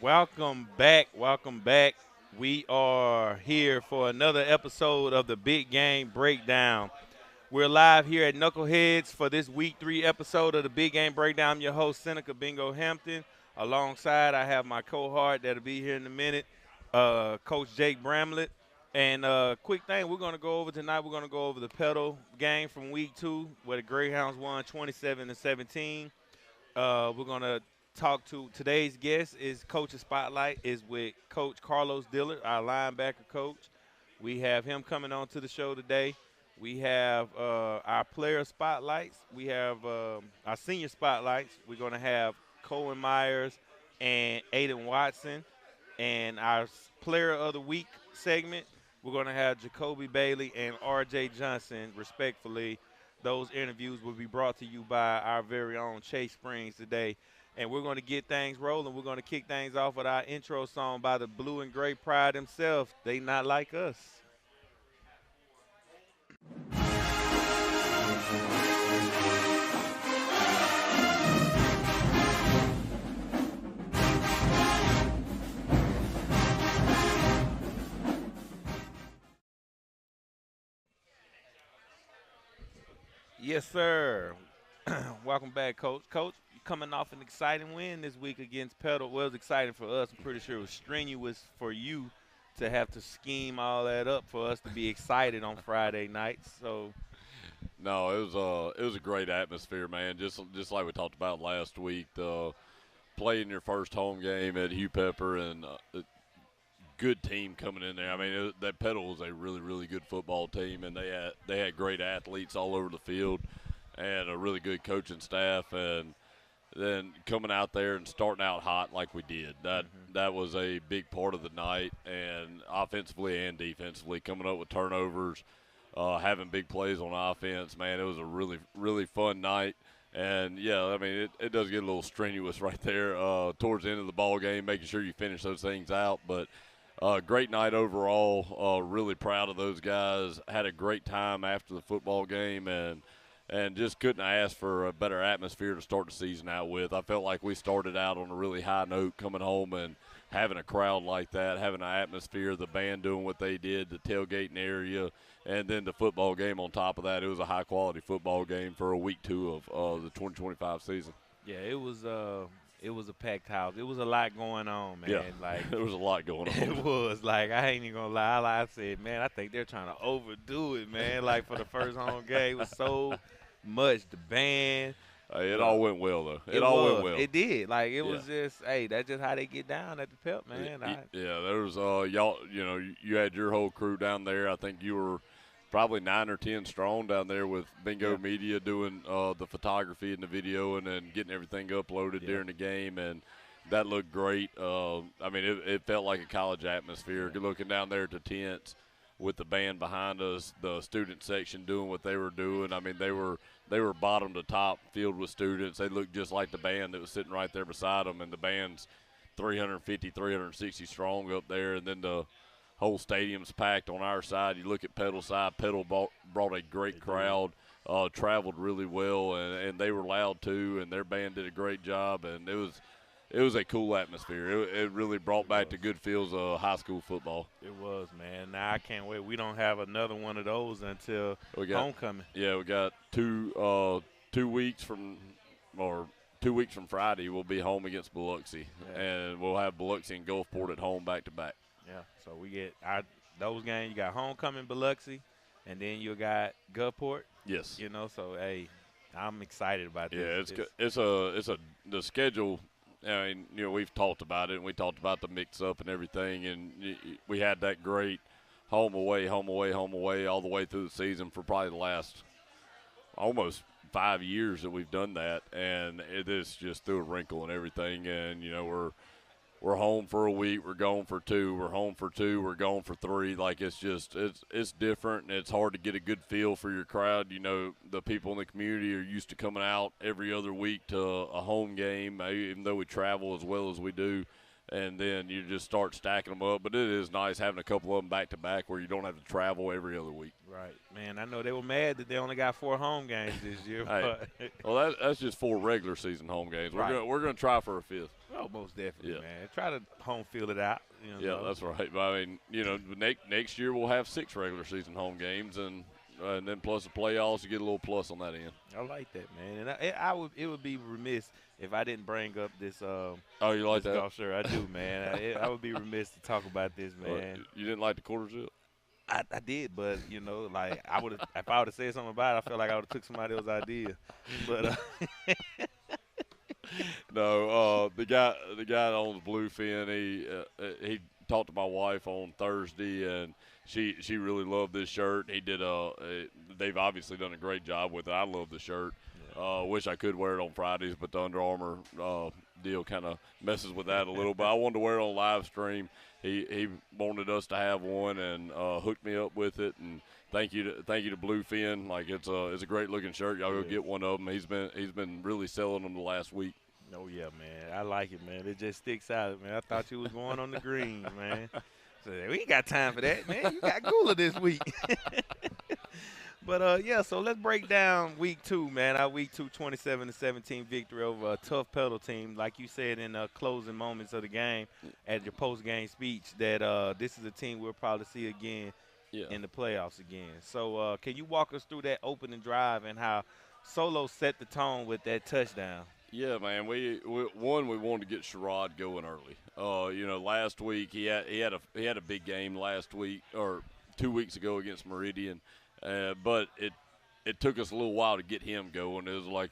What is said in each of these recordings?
Welcome back. Welcome back. We are here for another episode of the Big Game Breakdown. We're live here at Knuckleheads for this week 3 episode of the Big Game Breakdown. I'm your host, Seneca Hampton. Alongside, I have my cohort that'll be here in a minute, Coach Jake Bramlett. And quick thing we're going to go over tonight, we're going to go over the pedal game from week 2 where the Greyhounds won 27-17. We're gonna talk to today's guest is Coach's Spotlight is with Coach Carlos Dillard, our linebacker coach. We have him coming on to the show today. We have our player spotlights. We have our senior spotlights. We're gonna have Cohen Myers and Aiden Watson, and our player of the week segment. We're gonna have Jacoby Bailey and R.J. Johnson, respectfully. Those interviews will be brought to you by our very own Chase Springs today. And we're going to get things rolling. We're going to kick things off with our intro song by the Blue and Gray Pride himself. They Not Like Us. Yes, sir. Welcome back, Coach. Coach, you coming off an exciting win this week against Pedal. Well, it was exciting for us. I'm pretty sure it was strenuous for you to have to scheme all that up for us to be excited on Friday nights. So, No, it was a great atmosphere, man. Just like we talked about last week, playing your first home game at Hugh Pepper and a good team coming in there. I mean, that Pedal was a really good football team, and they had great athletes all over the field, and a really good coaching staff, and then coming out there and starting out hot like we did. That was a big part of the night, and offensively and defensively, coming up with turnovers, having big plays on offense. Man, it was a really fun night. And yeah, I mean, it does get a little strenuous right there towards the end of the ball game, making sure you finish those things out. But great night overall. Really proud of those guys. Had a great time after the football game, and just couldn't ask for a better atmosphere to start the season out with. I felt like we started out on a really high note coming home and having a crowd like that, having an atmosphere, the band doing what they did, the tailgating area, and then the football game on top of that. It was a high-quality football game for a week 2 of the 2025 season. yeah, it was a packed house. It was a lot going on, man. Yeah, Like there was a lot going on. it was like I ain't even gonna lie. Like I said, man, I think they're trying to overdo it, man. Like for the first home game, it was so much. The band, Hey, it all went well, though. It all was. went well. It did. Like it was Yeah. just, hey, that's just how they get down at the Pep, man. Yeah, there was y'all. You had your whole crew down there. I think you were probably 9 or 10 strong down there with Bingo Yeah. Media doing the photography and the video and then getting everything uploaded Yeah. during the game, and that looked great. I mean, it felt like a college atmosphere. Yeah. Looking down there at the tents with the band behind us, the student section doing what they were doing. I mean, they were bottom to top filled with students. They looked just like the band that was sitting right there beside them, and the band's 350, 360 strong up there, and then the whole stadium's packed on our side. You look at Pedal side, Pedal brought a great crowd, traveled really well, and they were loud too, and their band did a great job, and it was a cool atmosphere. It really brought back the good feels of high school football. It was, man. Now I can't wait. We don't have another one of those until We got homecoming. Yeah, we got 2 weeks from or 2 weeks from Friday. We'll be home against Biloxi, Yeah. and we'll have Biloxi and Gulfport at home back to back. Yeah. So we get those games. You got homecoming, Biloxi, and then you got Gulfport. Yes. You know, so hey, I'm excited about Yeah, this. it's the schedule. I mean, we've talked about it, and we talked about the mix-up and everything, and we had that great home away all the way through the season for probably the last almost 5 years that we've done that, and it is just threw a wrinkle and everything. And we're home for a week, we're gone for 2, we're home for 2, we're gone for 3. Like it's different, and it's hard to get a good feel for your crowd. The people in the community are used to coming out every other week to a home game, even though we travel as well as we do. and then you just start stacking them up. But it is nice having a couple of them back-to-back where you don't have to travel every other week. Right, man. I know they were mad that they only got 4 home games this year. Hey, But well, that's just 4 regular season home games. We're gonna try for a 5th. oh, most definitely, Yeah. man. Try to home field it out. Yeah, that's right. But I mean, next year we'll have 6 regular season home games, and then plus the playoffs, you get a little plus on that end. I like that, man. And it would be remiss if I didn't bring up this. Oh, you like this that? golf shirt. I do, man. I would be remiss to talk about this, man. You didn't like the quarter zip? I did, but like I would have if I would have said something about it, I feel like I would have took somebody else's idea. But No, the guy that owns Bluefin, he talked to my wife on Thursday, and she really loved this shirt. He did they've obviously done a great job with it. I love the shirt. Wish I could wear it on Fridays, but the Under Armour deal kind of messes with that a little. But I wanted to wear it on live stream. He wanted us to have one and hooked me up with it, and thank you to Bluefin. Like it's a great looking shirt. Y'all go get one of them. He's been really selling them the last week. oh yeah, man, I like it, man. It just sticks out, man. I thought you was going on the green, man. So we ain't got time for that, man. You got cooler this week. But, yeah, so let's break down week 2, man. Our week 2 27-17 victory over a tough pedal team. Like you said in the closing moments of the game at your post-game speech that this is a team we'll probably see again in the playoffs again. So can you walk us through that opening drive and how Solo set the tone with that touchdown? Yeah, man. We wanted to get Sherrod going early. Last week he had a big game last week or 2 weeks ago against Meridian. But it took us a little while to get him going. It was like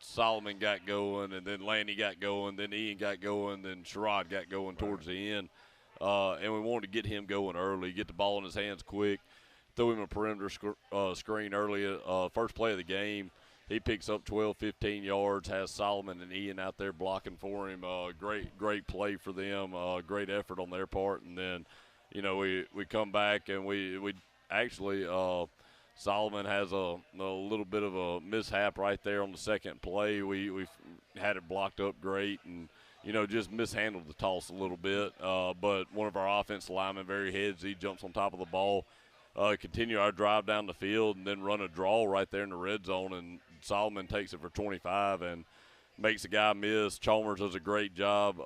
Solomon got going, and then Lanny got going, then Ian got going, then Sherrod got going towards the end. And we wanted to get him going early, get the ball in his hands quick, throw him a perimeter screen early. First play of the game, he picks up 12, 15 yards, has Solomon and Ian out there blocking for him. Great play for them, great effort on their part. And then, we come back and we actually Solomon has a little bit of a mishap right there on the second play. We had it blocked up great and, just mishandled the toss a little bit. But one of our offensive linemen, very headsy, jumps on top of the ball, continue our drive down the field, and then run a draw right there in the red zone. And Solomon takes it for 25 and makes the guy miss. Chalmers does a great job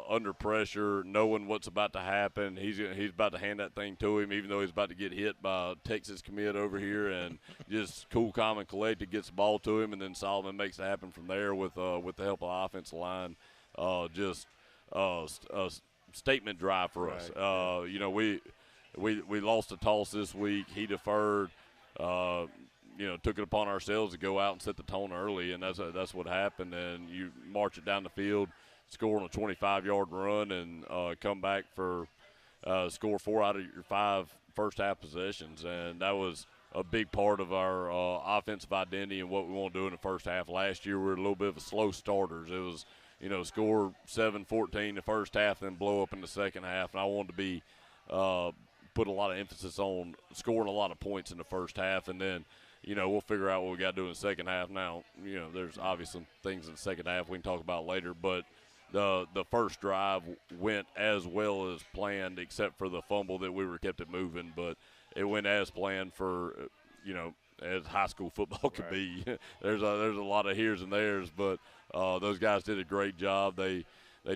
under pressure, knowing what's about to happen. He's about to hand that thing to him, even though he's about to get hit by a Texas commit over here, and just cool, calm, and collected, gets the ball to him, and then Solomon makes it happen from there with the help of the offensive line. Just a statement drive for us. We lost a toss this week. He deferred. Took it upon ourselves to go out and set the tone early, and that's what happened. And you march it down the field, score on a 25-yard run, and come back for score 4 out of your 5 first-half possessions. And that was a big part of our offensive identity and what we want to do in the first half. Last year we were a little bit of a slow starters. It was, score 7-14 the first half, then blow up in the second half. And I wanted to be put a lot of emphasis on scoring a lot of points in the first half, and then we'll figure out what we got to do in the second half. Now, there's obviously things in the second half we can talk about later, but the first drive went as well as planned, except for the fumble that we were kept it moving. But it went as planned for, as high school football could be. There's a lot of heres and theres, but those guys did a great job. They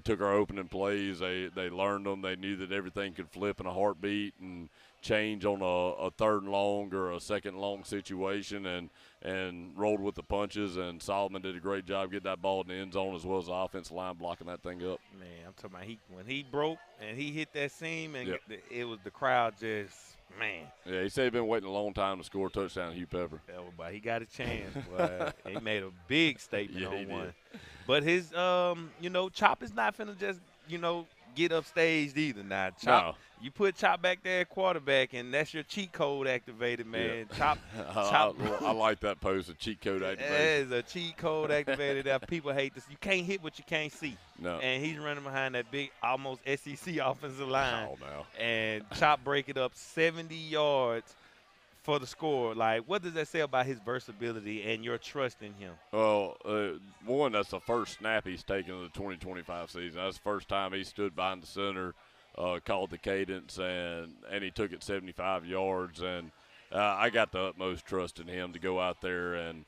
took our opening plays. They learned them. They knew that everything could flip in a heartbeat and change on a third and long or a second long situation, and rolled with the punches. And Solomon did a great job getting that ball in the end zone, as well as the offensive line blocking that thing up. Man, I'm talking about when he broke and he hit that seam, and it was the crowd just, man. Yeah, he said he'd been waiting a long time to score a touchdown at Hugh Pepper. But he got a chance. Boy. He made a big statement on one. Did. But his, Chop is not finna just, get upstaged either. Now, Chop, you put Chop back there at quarterback, and that's your cheat code activated, man. Yeah. Chop. I like that post, a cheat code activated. That is a cheat code activated. That people hate this. You can't hit what you can't see. No. And he's running behind that big, almost SEC offensive line. Oh, no. And Chop break it up 70 yards for the score. Like, what does that say about his versatility and your trust in him? Well, one, that's the first snap he's taken of the 2025 season. That's the first time he stood behind the center, called the cadence, and he took it 75 yards. And I got the utmost trust in him to go out there and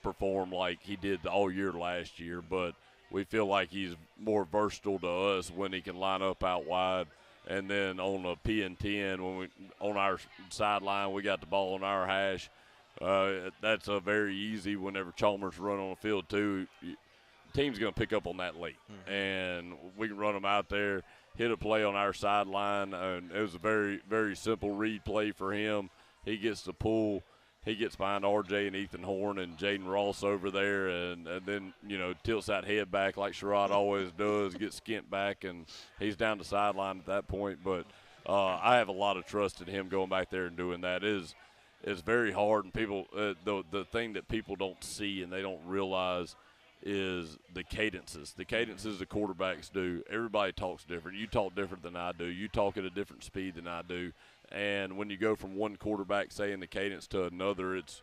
perform like he did all year last year. But we feel like he's more versatile to us when he can line up out wide. And then on a P and 10, when we on our sideline, we got the ball on our hash. That's a very easy whenever Chalmers run on the field too. Team's going to pick up on that late, and we can run them out there, hit a play on our sideline, and it was a very, very simple read play for him. He gets the pull. He gets behind RJ and Ethan Horn and Jaden Ross over there, and then, tilts that head back like Sherrod always does, gets skint back, and he's down the sideline at that point. But I have a lot of trust in him going back there and doing that. It's very hard, and people the thing that people don't see and they don't realize is the cadences. The cadences the quarterbacks do. Everybody talks different. You talk different than I do. You talk at a different speed than I do. And when you go from one quarterback saying the cadence to another, it's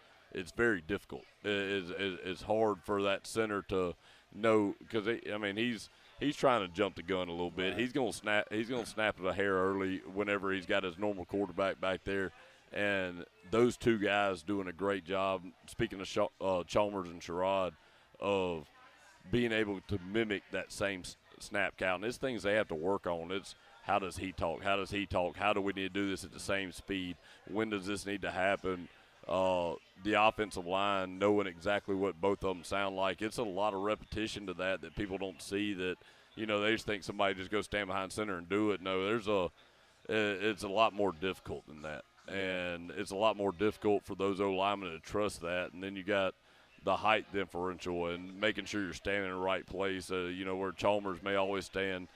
very difficult. It's hard for that center to know because he's trying to jump the gun a little bit. Right. He's gonna snap it a hair early whenever he's got his normal quarterback back there. And those two guys doing a great job. Speaking of Chalmers and Sherrod, of being able to mimic that same snap count. And it's things they have to work on. It's how does he talk? How does he talk? How do we need to do this at the same speed? When does this need to happen? The offensive line knowing exactly what both of them sound like. It's a lot of repetition to that people don't see that, they just think somebody just go stand behind center and do it. No, it's a lot more difficult than that. And it's a lot more difficult for those O-linemen to trust that. And then you got the height differential and making sure you're standing in the right place. Where Chalmers may always stand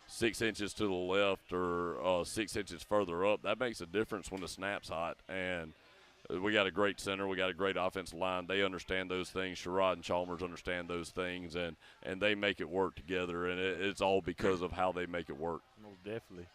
6 inches to the left or 6 inches further up. That makes a difference when the snap's hot. And we got a great center. We got a great offensive line. They understand those things. Sherrod and Chalmers understand those things, and they make it work together. And it's all because of how they make it work. Most definitely.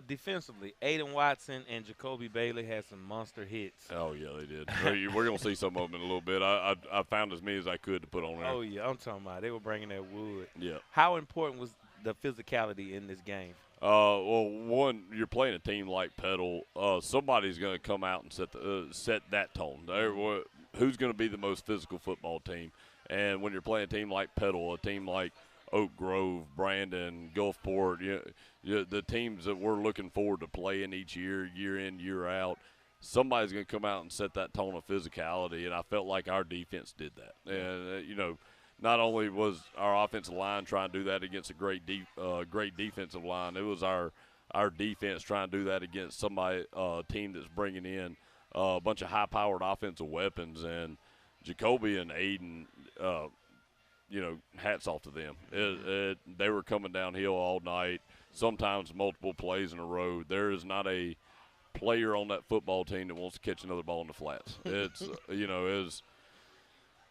Defensively, Aiden Watson and Jacoby Bailey had some monster hits. Oh, yeah, they did. We're going to see some of them in a little bit. I found as many as I could to put on there. Oh, yeah, I'm talking about they were bringing that wood. Yeah. How important was the physicality in this game? Well, one, you're playing a team like Petal. Somebody's going to come out and set that tone. Who's going to be the most physical football team? And when you're playing a team like Petal, a team like Oak Grove, Brandon, Gulfport, the teams that we're looking forward to playing each year, year in, year out, somebody's going to come out and set that tone of physicality, and I felt like our defense did that. And, not only was our offensive line trying to do that against a great defensive line, it was our defense trying to do that against somebody, team that's bringing in a bunch of high-powered offensive weapons. And Jacoby and Aiden, hats off to them. They were coming downhill all night, sometimes multiple plays in a row. There is not a player on that football team that wants to catch another ball in the flats. It's,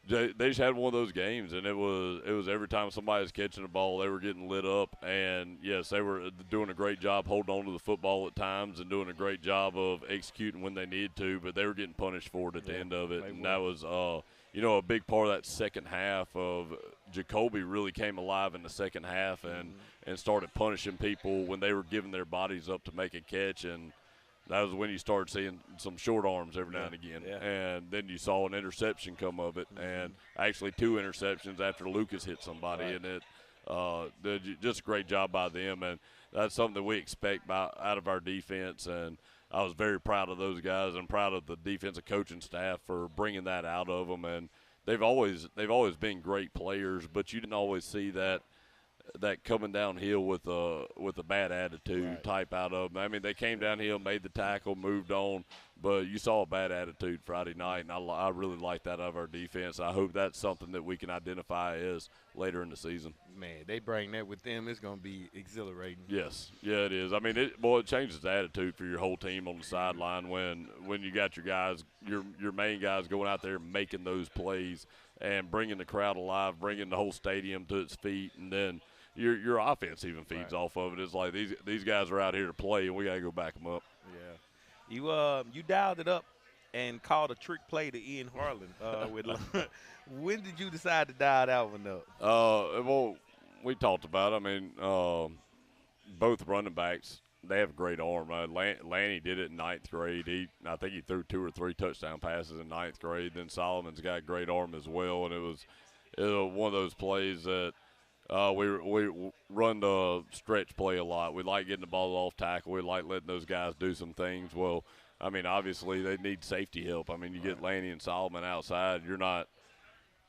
they just had one of those games, and it was every time somebody was catching the ball, they were getting lit up. And, yes, they were doing a great job holding on to the football at times and doing a great job of executing when they needed to, but they were getting punished for it at the end of it. And that was a big part of that second half of Jacoby really came alive in the second half and started punishing people when they were giving their bodies up to make a catch. And that was when you started seeing some short arms every now and again. Yeah. And then you saw an interception come of it, and actually 2 interceptions after Lucas hit somebody. Right. And it just a great job by them. And that's something that we expect out of our defense. And I was very proud of those guys and proud of the defensive coaching staff for bringing that out of them. And they've always been great players, but you didn't always see that coming downhill with a bad attitude type out of them. I mean, they came downhill, made the tackle, moved on, but you saw a bad attitude Friday night, and I really like that out of our defense. I hope that's something that we can identify as later in the season. Man, they bring that with them. It's going to be exhilarating. Yes. Yeah, it is. I mean, it changes the attitude for your whole team on the sideline when you got your guys, your main guys going out there making those plays and bringing the crowd alive, bringing the whole stadium to its feet, and then – Your offense even feeds off of it. It's like these guys are out here to play, and we got to go back them up. Yeah, you dialed it up and called a trick play to Ian Harlan. When did you decide to dial that one up? Well, we talked about it. I mean, both running backs, they have great arm. Lanny did it in ninth grade. I think he threw 2 or 3 touchdown passes in ninth grade. Then Solomon's got great arm as well, and it was one of those plays that we run the stretch play a lot. We like getting the ball off tackle. We like letting those guys do some things. Well, I mean, obviously they need safety help. I mean, you get Lanny and Solomon outside, you're not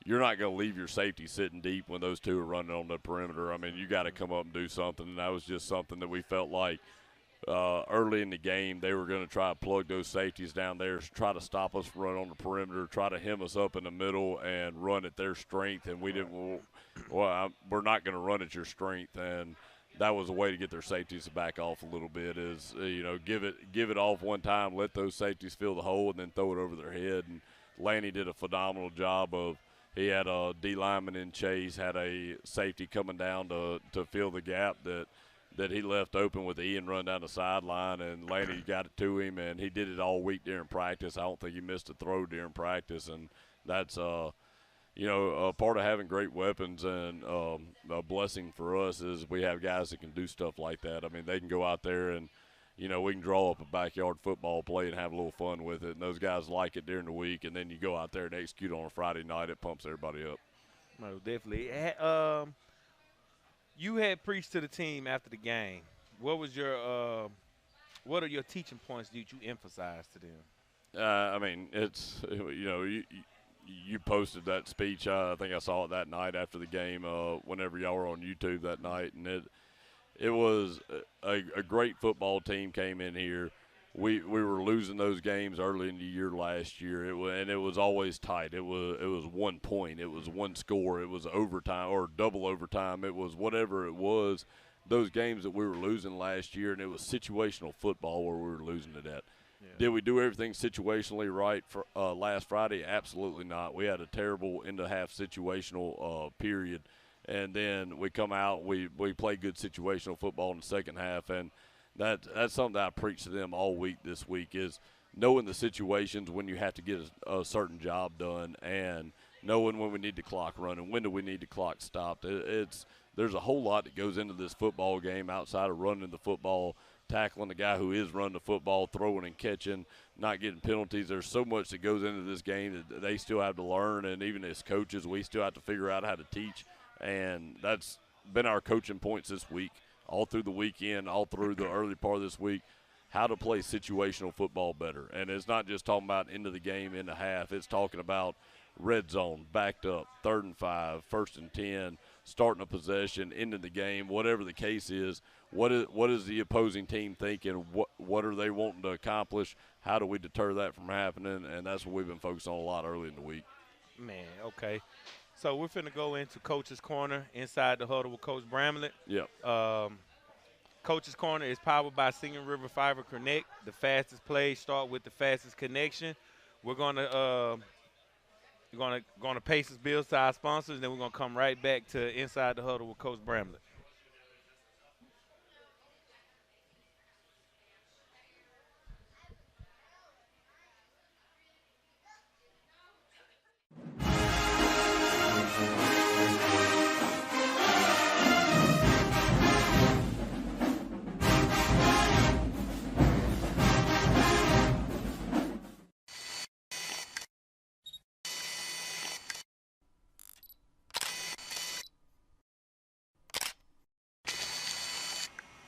going to leave your safety sitting deep when those two are running on the perimeter. I mean, you got to come up and do something, and that was just something that we felt like early in the game they were going to try to plug those safeties down there, try to stop us from running on the perimeter, try to hem us up in the middle and run at their strength, and we didn't we're not going to run at your strength, and that was a way to get their safeties to back off a little bit is, give it off one time, let those safeties fill the hole, and then throw it over their head. And Lanny did a phenomenal job of he had a D lineman in Chase, had a safety coming down to fill the gap that he left open with Ian run down the sideline, and Lanny got it to him, and he did it all week during practice. I don't think he missed a throw during practice, and that's a part of having great weapons, and a blessing for us is we have guys that can do stuff like that. I mean, they can go out there and, we can draw up a backyard football play and have a little fun with it, and those guys like it during the week, and then you go out there and execute on a Friday night, it pumps everybody up. No, definitely. You had preached to the team after the game. What are your teaching points that you emphasize to them? I mean, it's, you posted that speech. I think I saw it that night after the game whenever y'all were on YouTube that night, and it was a great football team came in here. We were losing those games early in the year last year, and it was always tight. It was 1 point. It was one score. It was overtime or double overtime. It was whatever it was, those games that we were losing last year, and it was situational football where we were losing it at. Yeah. Did we do everything situationally right for last Friday? Absolutely not. We had a terrible end-of-half situational period, and then we come out, we play good situational football in the second half, and that's something that I preach to them all week this week is knowing the situations when you have to get a certain job done and knowing when we need the clock running, when do we need the clock stopped. There's a whole lot that goes into this football game outside of running the football, tackling the guy who is running the football, throwing and catching, not getting penalties. There's so much that goes into this game that they still have to learn, and even as coaches, we still have to figure out how to teach, and that's been our coaching points this week, all through the weekend, all through the early part of this week, how to play situational football better. And it's not just talking about end of the game, end of half. It's talking about red zone, backed up, 3rd and 5, 1st and 10, starting a possession, into the game, whatever the case is. What is the opposing team thinking? What are they wanting to accomplish? How do we deter that from happening? And that's what we've been focused on a lot early in the week. Man, okay. So we're finna go into Coach's Corner inside the huddle with Coach Bramlett. Yep. Coach's Corner is powered by Singing River Fiber Connect. The fastest plays start with the fastest connection. We're gonna pay some bills to our sponsors, and then we're gonna come right back to inside the huddle with Coach Bramlett.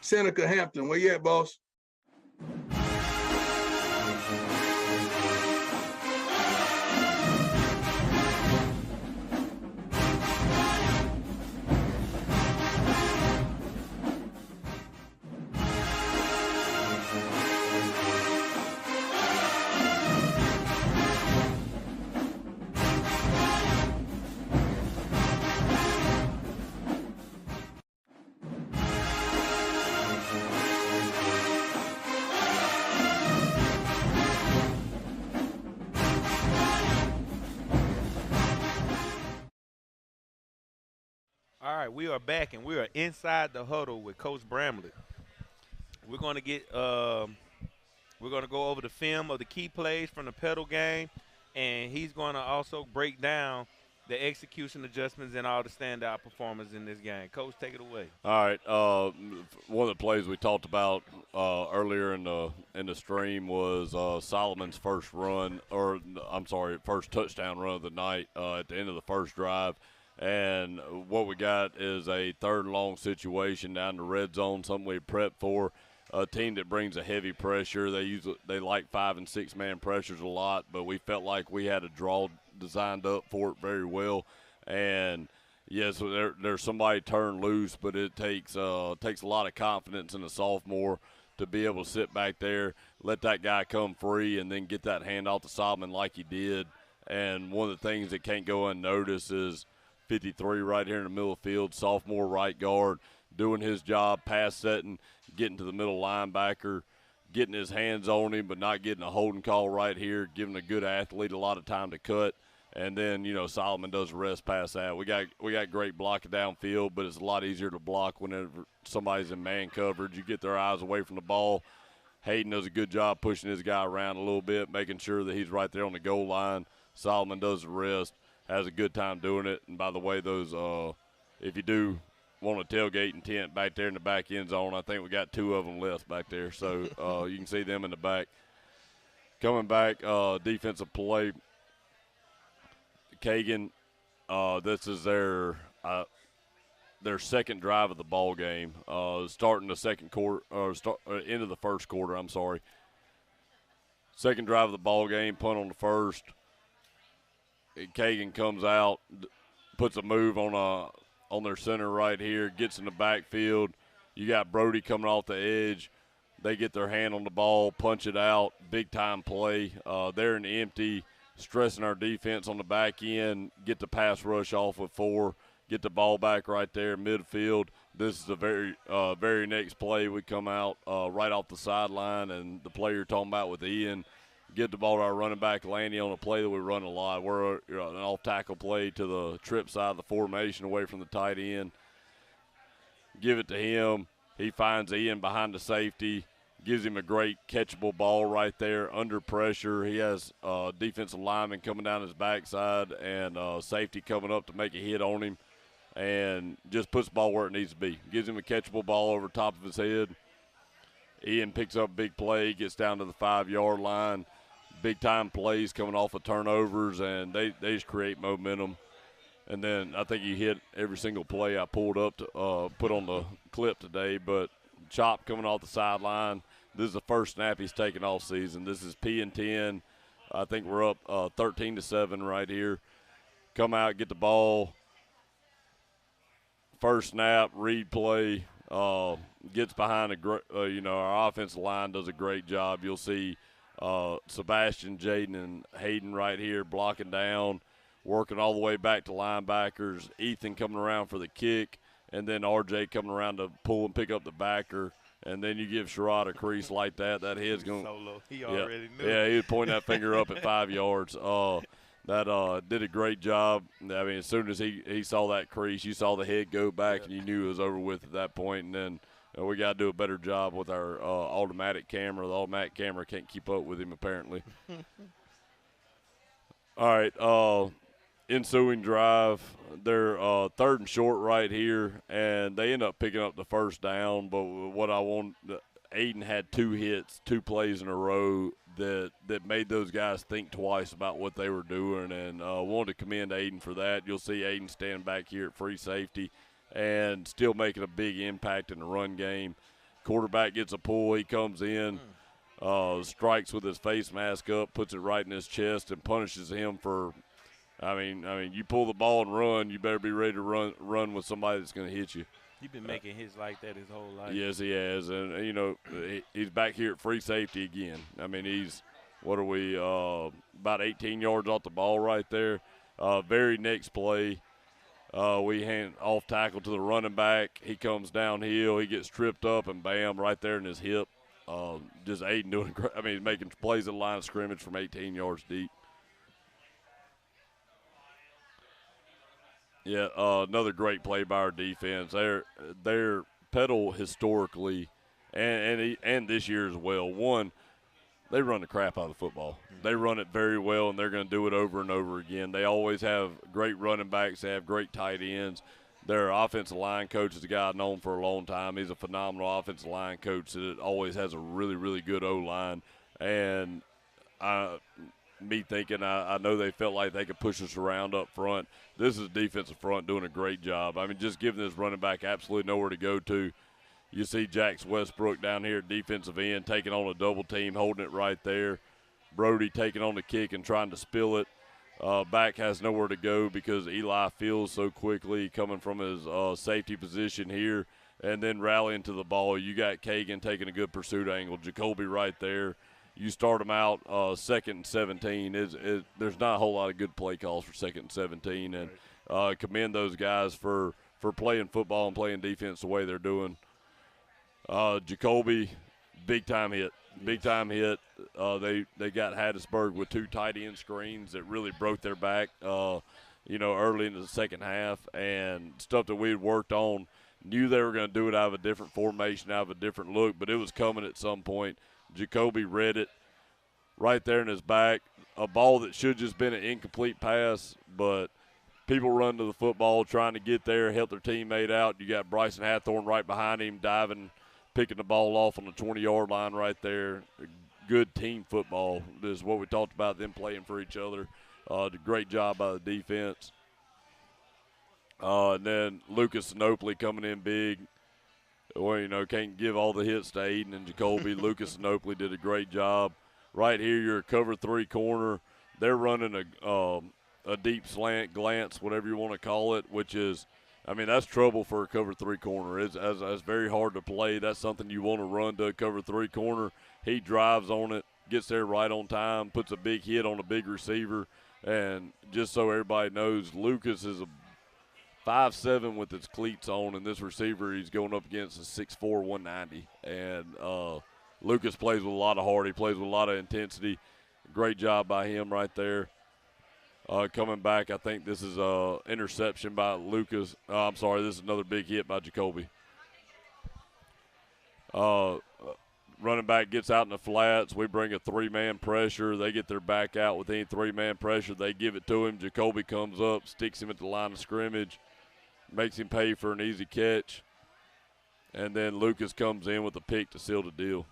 Seneca Hampton, where you at, boss? All right, we are back, and we are inside the huddle with Coach Bramlett. We're going to get We're going to go over the film of the key plays from the pedal game, and he's going to also break down the execution adjustments and all the standout performers in this game. Coach, take it away. All right. One of the plays we talked about earlier in the stream was Solomon's first run, or I'm sorry, first touchdown run of the night at the end of the first drive. And what we got is a third and long situation down the red zone, something we prepped for. A team that brings a heavy pressure. They like 5 and 6 man pressures a lot, but we felt like we had a draw designed up for it very well. And yes, there's somebody turned loose, but it takes a lot of confidence in a sophomore to be able to sit back there, let that guy come free, and then get that hand off to Solomon like he did. And one of the things that can't go unnoticed is 53 right here in the middle of the field, sophomore right guard, doing his job, pass setting, getting to the middle linebacker, getting his hands on him, but not getting a holding call right here, giving a good athlete a lot of time to cut. And then, Solomon does the rest past that. We got great blocking downfield, but it's a lot easier to block whenever somebody's in man coverage. You get their eyes away from the ball. Hayden does a good job pushing his guy around a little bit, making sure that he's right there on the goal line. Solomon does the rest, has a good time doing it. And by the way, those if you do want a tailgating tent back there in the back end zone, I think we got 2 of them left back there. So you can see them in the back. Coming back, defensive play. Kagan, this is their second drive of the ball game. Starting the second quarter, or end of the first quarter. I'm sorry. Second drive of the ball game, punt on the first. Kagan comes out, puts a move on their center right here, gets in the backfield. You got Brody coming off the edge. They get their hand on the ball, punch it out, big time play. They're in the empty, stressing our defense on the back end, get the pass rush off with 4, get the ball back right there midfield. This is the very next play. We come out right off the sideline, and the play you're talking about with Ian, get the ball to our running back Lanny on a play that we run a lot. We're an off-tackle play to the trip side of the formation away from the tight end. Give it to him. He finds Ian behind the safety, gives him a great catchable ball right there under pressure. He has defensive lineman coming down his backside and safety coming up to make a hit on him, and just puts the ball where it needs to be. Gives him a catchable ball over top of his head. Ian picks up a big play, gets down to the 5-yard line. Big-time plays coming off of turnovers, and they just create momentum. And then I think he hit every single play I pulled up to put on the clip today. But Chop coming off the sideline. This is the first snap he's taken all season. This is P and 10. I think we're up 13-7 right here. Come out, get the ball. First snap, read play. Gets behind our offensive line does a great job. You'll see Sebastian, Jaden, and Hayden right here blocking down, working all the way back to linebackers. Ethan coming around for the kick, and then RJ coming around to pull and pick up the backer. And then you give Sherrod a crease like that. That head's going to – Solo. He already knew. Yeah, he was pointing that finger up at 5 yards. That did a great job. I mean, as soon as he saw that crease, you saw the head go back, and you knew it was over with at that point. And then we got to do a better job with our automatic camera. The automatic camera can't keep up with him, apparently. All right, ensuing drive. They're third and short right here, and they end up picking up the first down. But what I want – Aiden had 2 hits, 2 plays in a row that made those guys think twice about what they were doing, and wanted to commend Aiden for that. You'll see Aiden standing back here at free safety and still making a big impact in the run game. Quarterback gets a pull. He comes in, strikes with his face mask up, puts it right in his chest, and punishes him for I mean, you pull the ball and run, you better be ready to run with somebody that's going to hit you. He's been making hits like that his whole life. Yes, he has. And, he's back here at free safety again. I mean, he's, about 18 yards off the ball right there. Very next play, we hand off tackle to the running back. He comes downhill. He gets tripped up, and bam, right there in his hip. Just Aiden doing great. I mean, he's making plays at the line of scrimmage from 18 yards deep. Yeah, another great play by our defense. They're pedal historically, and this year as well. One, they run the crap out of the football. They run it very well, and they're going to do it over and over again. They always have great running backs. They have great tight ends. Their offensive line coach is a guy I've known for a long time. He's a phenomenal offensive line coach that always has a really, really good O-line. And I know they felt like they could push us around up front. This is defensive front doing a great job. I mean, just giving this running back absolutely nowhere to go to. You see Jax Westbrook down here at defensive end taking on a double team, holding it right there. Brody taking on the kick and trying to spill it. Back has nowhere to go because Eli feels so quickly coming from his safety position here and then rallying to the ball. You got Kagan taking a good pursuit angle. Jacoby right there. You start them out 2nd and 17. There's not a whole lot of good play calls for 2nd and 17. And commend those guys for playing football and playing defense the way they're doing. Jacoby, big-time hit. Big-time hit. They got Hattiesburg with 2 tight end screens that really broke their back, early in the second half. And stuff that we had worked on, knew they were going to do it out of a different formation, out of a different look, but it was coming at some point. Jacoby read it right there in his back. A ball that should just been an incomplete pass, but people run to the football trying to get there, help their teammate out. You got Bryson Hathorn right behind him, diving, picking the ball off on the 20-yard line right there. Good team football. This is what we talked about, them playing for each other. Did a great job by the defense. And then Lucas Sinopley coming in big. Well, can't give all the hits to Aiden and Jacoby. Lucas Sinopley did a great job. Right here, you're a cover 3 corner. They're running a deep slant, glance, whatever you want to call it, which is, that's trouble for a cover 3 corner. It's very hard to play. That's something you want to run to a cover 3 corner. He drives on it, gets there right on time, puts a big hit on a big receiver. And just so everybody knows, Lucas is a 5'7" with his cleats on, and this receiver he's going up against is 6'4", 190. And Lucas plays with a lot of heart. He plays with a lot of intensity. Great job by him right there. Coming back, I think this is an interception by Lucas. This is another big hit by Jacoby. Running back gets out in the flats. We bring a 3-man pressure. They get their back out with any 3-man pressure. They give it to him. Jacoby comes up, sticks him at the line of scrimmage, makes him pay for an easy catch. And then Lucas comes in with a pick to seal the deal.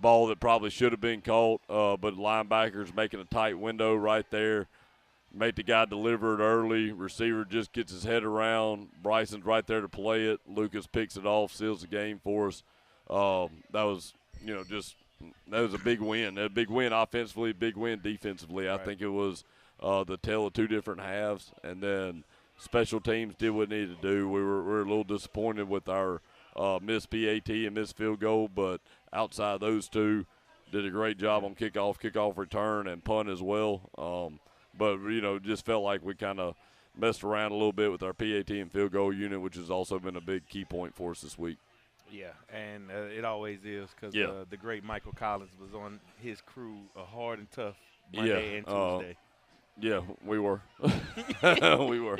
Ball that probably should have been caught, but linebacker's making a tight window right there. Made the guy deliver it early. Receiver just gets his head around. Bryson's right there to play it. Lucas picks it off, seals the game for us. That was a big win. A big win offensively, big win defensively. Right. I think it was the tale of 2 different halves. And then special teams did what it needed to do. We were a little disappointed with our missed PAT and missed field goal, but outside those 2, did a great job on kickoff return, and punt as well. But just felt like we kind of messed around a little bit with our PAT and field goal unit, which has also been a big key point for us this week. Yeah, and it always is because the great Michael Collins was on his crew hard and tough Monday and Tuesday. Yeah, we were. We were.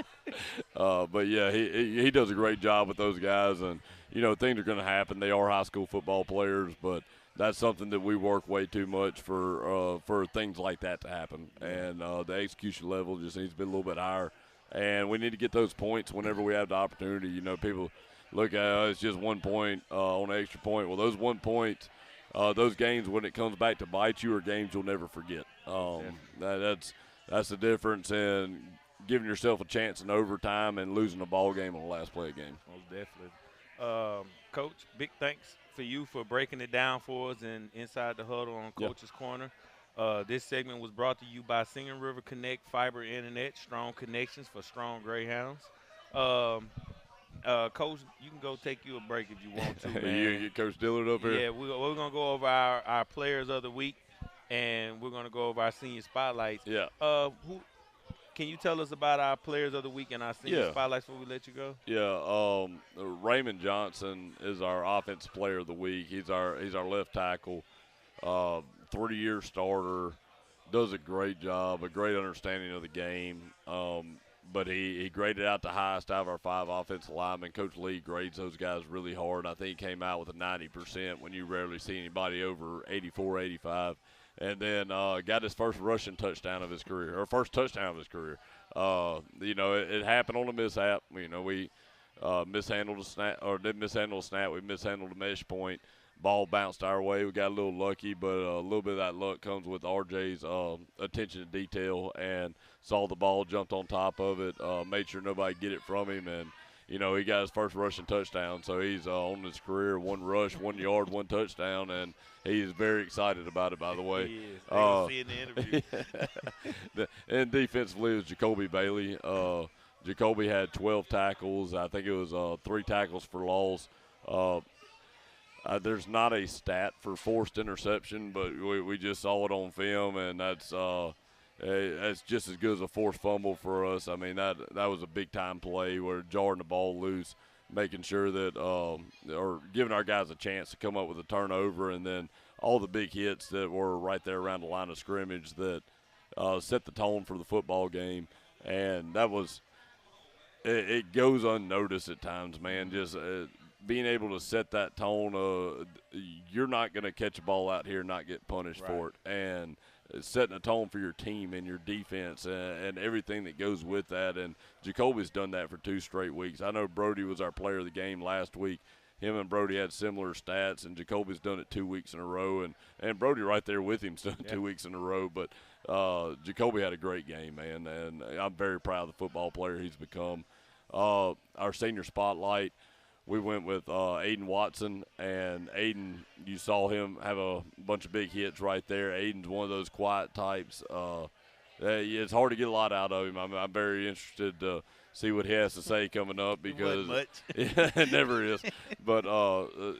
But, yeah, he does a great job with those guys. And, things are going to happen. They are high school football players, but that's something that we work way too much for things like that to happen. And the execution level just needs to be a little bit higher. And we need to get those points whenever we have the opportunity. People look at it's just 1 point on an extra point. Well, those 1 point, those games when it comes back to bite you are games you'll never forget. That's the difference in giving yourself a chance in overtime and losing a ball game on the last play of the game. Most definitely. Coach, big thanks for you for breaking it down for us and Inside the Huddle on Coach's Corner. This segment was brought to you by Singing River Connect Fiber Internet, strong connections for strong Greyhounds. Coach, you can go take you a break if you want to, man. You get Coach Dillard up here? Yeah, we're going to go over our players of the week, and we're going to go over our senior spotlights. Yeah. Can you tell us about our players of the week and our senior spotlights before we let you go? Yeah, Raymond Johnson is our offensive player of the week. He's our left tackle, 3-year starter, does a great job, a great understanding of the game. but he graded out the highest out of our 5 offensive linemen. Coach Lee grades those guys really hard. I think he came out with a 90% when you rarely see anybody over 84, 85. And then got his first rushing touchdown of his career, or first touchdown of his career. It happened on a mishap. We mishandled a snap, or didn't mishandle a snap. We mishandled a mesh point. Ball bounced our way. We got a little lucky, but a little bit of that luck comes with RJ's attention to detail and saw the ball, jumped on top of it, made sure nobody get it from him, and he got his first rushing touchdown. So he's on his career, 1 rush, 1 yard, 1 touchdown, and he is very excited about it, by the way. He is. They gonna see in the interview. And defensively, it was Jacoby Bailey. Jacoby had 12 tackles. I think it was 3 tackles for loss. There's not a stat for forced interception, but we just saw it on film, and that's just as good as a forced fumble for us. I mean, that was a big-time play where jarring the ball loose, making sure that or giving our guys a chance to come up with a turnover, and then all the big hits that were right there around the line of scrimmage that set the tone for the football game. And that was it goes unnoticed at times, man, just being able to set that tone. You're not going to catch a ball out here and not get punished for it. And setting a tone for your team and your defense and everything that goes with that. And Jacoby's done that for 2 straight weeks. I know Brody was our player of the game last week. Him and Brody had similar stats, and Jacoby's done it 2 weeks in a row. And Brody right there with him's done 2 weeks in a row. But Jacoby had a great game, man, and I'm very proud of the football player he's become. Our senior spotlight, we went with Aiden Watson, and Aiden, you saw him have a bunch of big hits right there. Aiden's one of those quiet types. It's hard to get a lot out of him. I'm very interested to see what he has to say coming up because it never is. But,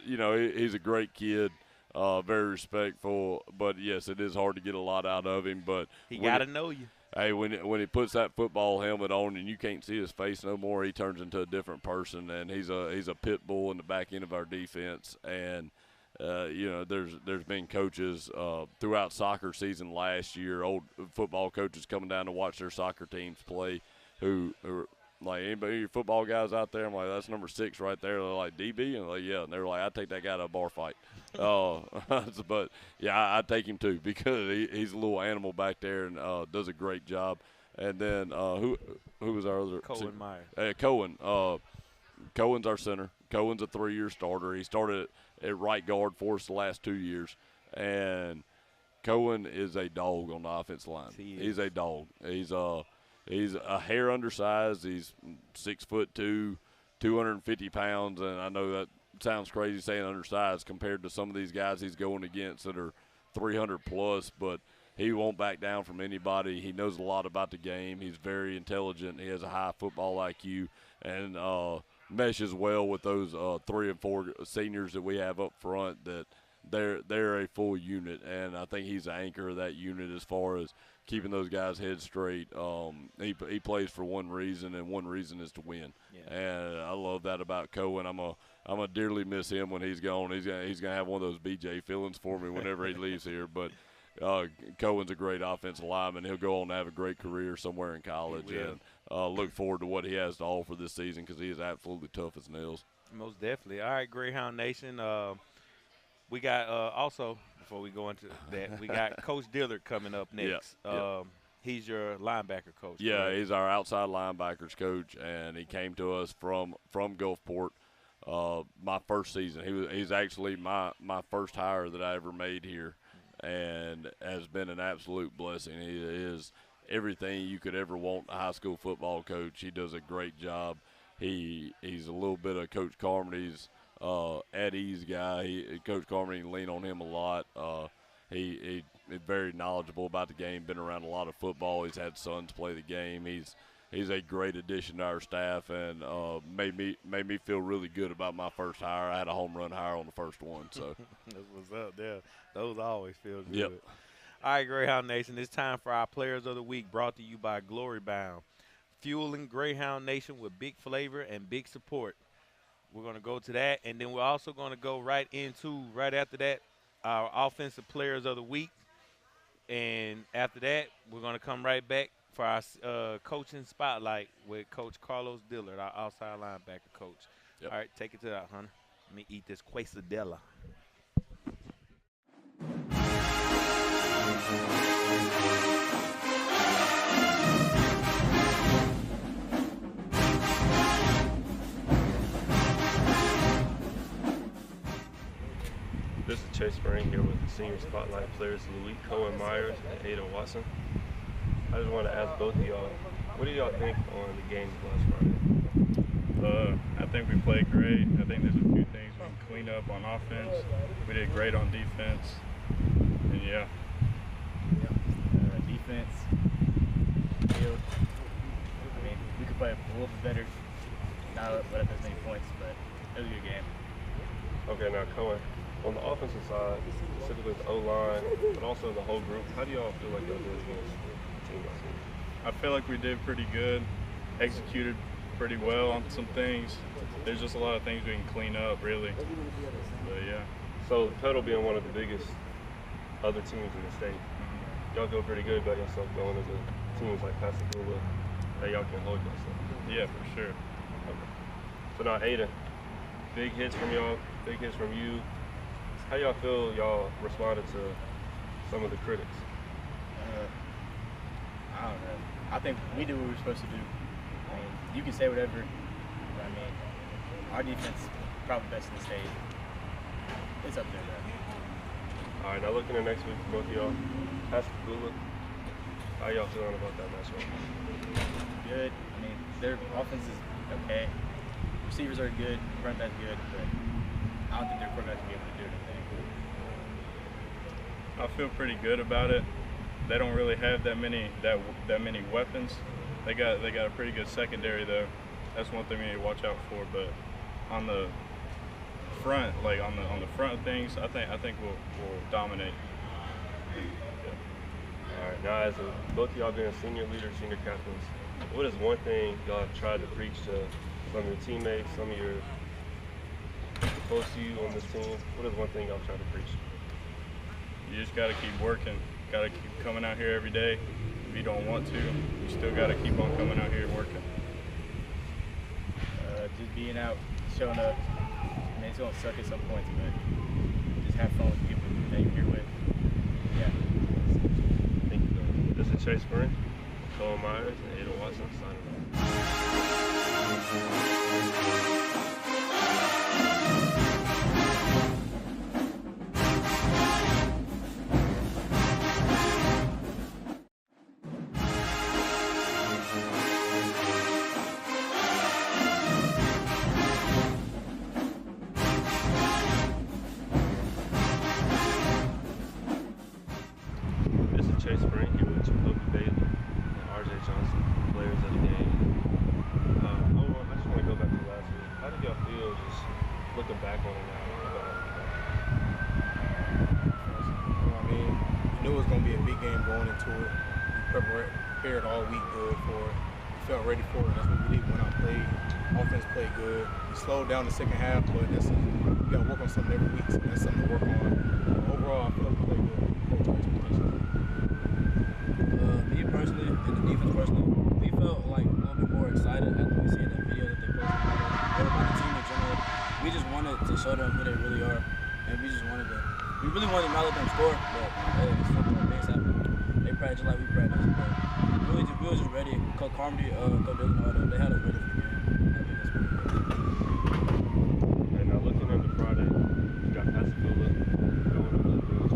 he's a great kid, very respectful. But, yes, it is hard to get a lot out of him. But he got to know you. Hey, when he puts that football helmet on and you can't see his face no more, he turns into a different person, and he's a pit bull in the back end of our defense. And there's been coaches throughout soccer season last year, old football coaches coming down to watch their soccer teams play, who are like, anybody, your football guys out there? I'm like, that's number 6 right there. They're like, DB? And I'm like, yeah. And they're like, I'd take that guy to a bar fight. But, yeah, I'd take him too because he's a little animal back there and does a great job. And then who was our other? Cohen Meyer. Cohen. Cohen's our center. Cohen's a 3-year starter. He started at right guard for us the last 2 years. And Cohen is a dog on the offensive line. He's a dog. He's a hair undersized. He's 6'2", 250 pounds, and I know that sounds crazy saying undersized compared to some of these guys he's going against that are 300 plus, but he won't back down from anybody. He knows a lot about the game. He's very intelligent. He has a high football IQ and meshes well with those 3 and 4 seniors that we have up front. That they're a full unit, and I think he's the anchor of that unit as far as keeping those guys' heads straight. He plays for one reason, and one reason is to win. Yeah. And I love that about Cohen. I'm gonna dearly miss him when he's gone. He's gonna have one of those BJ feelings for me whenever he leaves here. But Cohen's a great offensive lineman. He'll go on to have a great career somewhere in college, and look forward to what he has to offer this season because he is absolutely tough as nails. Most definitely. All right, Greyhound Nation. We got also, before we go into that, we got Coach Dillard coming up next. He's your linebacker coach. Yeah, right? He's our outside linebackers coach, and he came to us from Gulfport my first season. He's actually my first hire that I ever made here, and has been an absolute blessing. He is everything you could ever want a high school football coach. He does a great job. He's a little bit of Coach Carmody's at ease guy. Coach Carmody lean on him a lot. He's very knowledgeable about the game. Been around a lot of football. He's had sons play the game. He's a great addition to our staff, and made me feel really good about my first hire. I had a home run hire on the first one. So that's what's up there. Those always feel good. Yep. All right, Greyhound Nation. It's time for our Players of the Week, brought to you by Glory Bound, fueling Greyhound Nation with big flavor and big support. We're going to go to that, and then we're also going to go right after that, our Offensive Players of the Week. And after that, we're going to come right back for our coaching spotlight with Coach Carlos Dillard, our outside linebacker coach. Yep. All right, take it to that, Hunter. Let me eat this quesadilla. This is Chase Spring here with the senior spotlight players Louis Cohen Myers and Aiden Watson. I just want to ask both of y'all, what do y'all think on the game last Friday? I think we played great. I think there's a few things we can clean up on offense. We did great on defense. And yeah. Defense, field. I mean, we could play a little bit better, not let up as many points, but it was a good game. Okay, now Cohen, on the offensive side, specifically the O-line, but also the whole group, how do y'all feel like y'all did against the team last week? I feel like we did pretty good, executed pretty well on some things. There's just a lot of things we can clean up, really. But yeah. So Petal being one of the biggest other teams in the state, y'all feel pretty good about yourself going into teams like Pascagoula that y'all can hold yourself? Yeah, for sure. Okay. So now Aiden, big hits from y'all, big hits from you. How y'all feel y'all responded to some of the critics? I don't know. I think we did what we were supposed to do. I mean, you can say whatever, but I mean, our defense is probably best in the state. It's up there, though. All right, now looking at next week for both of y'all, Pascagoula, how y'all feeling about that matchup? Good. I mean, their offense is okay. Receivers are good, run back's good, but I don't think their quarterback's gonna be able to do anything. I feel pretty good about it. They don't really have that many weapons. They got a pretty good secondary though. That's one thing we need to watch out for. But on the front, like on the front of things, I think we'll dominate. All right, now as both of y'all being senior leaders, senior captains, what is one thing y'all have tried to preach to some of your teammates, some of your close to you on this team? What is one thing y'all try to preach? You just got to keep working. Got to keep coming out here every day. If you don't want to, you still got to keep on coming out here and working. Just being out, showing up. I mean, it's gonna suck at some points, but just have fun with the people that you're here with. Yeah. Thank you. This is Chase Spring, Cohen Myers, and Aiden Watson signing off. Chase Spring here with Jacoby Bailey and RJ Johnson, players of the game. I just want to go back to last week. How did y'all feel just looking back on it now? I mean, we knew it was going to be a big game going into it. We prepared all week good for it. We felt ready for it. That's what we did when I played. Offense played good. We slowed down the second half, but we got to work on something every week, so that's something to work on. Overall, I feel like we played good. Me personally, and the defense personally, we felt like a little bit more excited after we seen that video that they posted. About the team in general, we just wanted to show them who they really are, and we really wanted to not let them score, but hey, it's football, things happen. They practice like we practice, but we was just ready. Coach Carmody, Coach Dillard, they had us ready for the game. I think that's pretty good. And now looking into Friday, you got Pascagoula going to the Bills.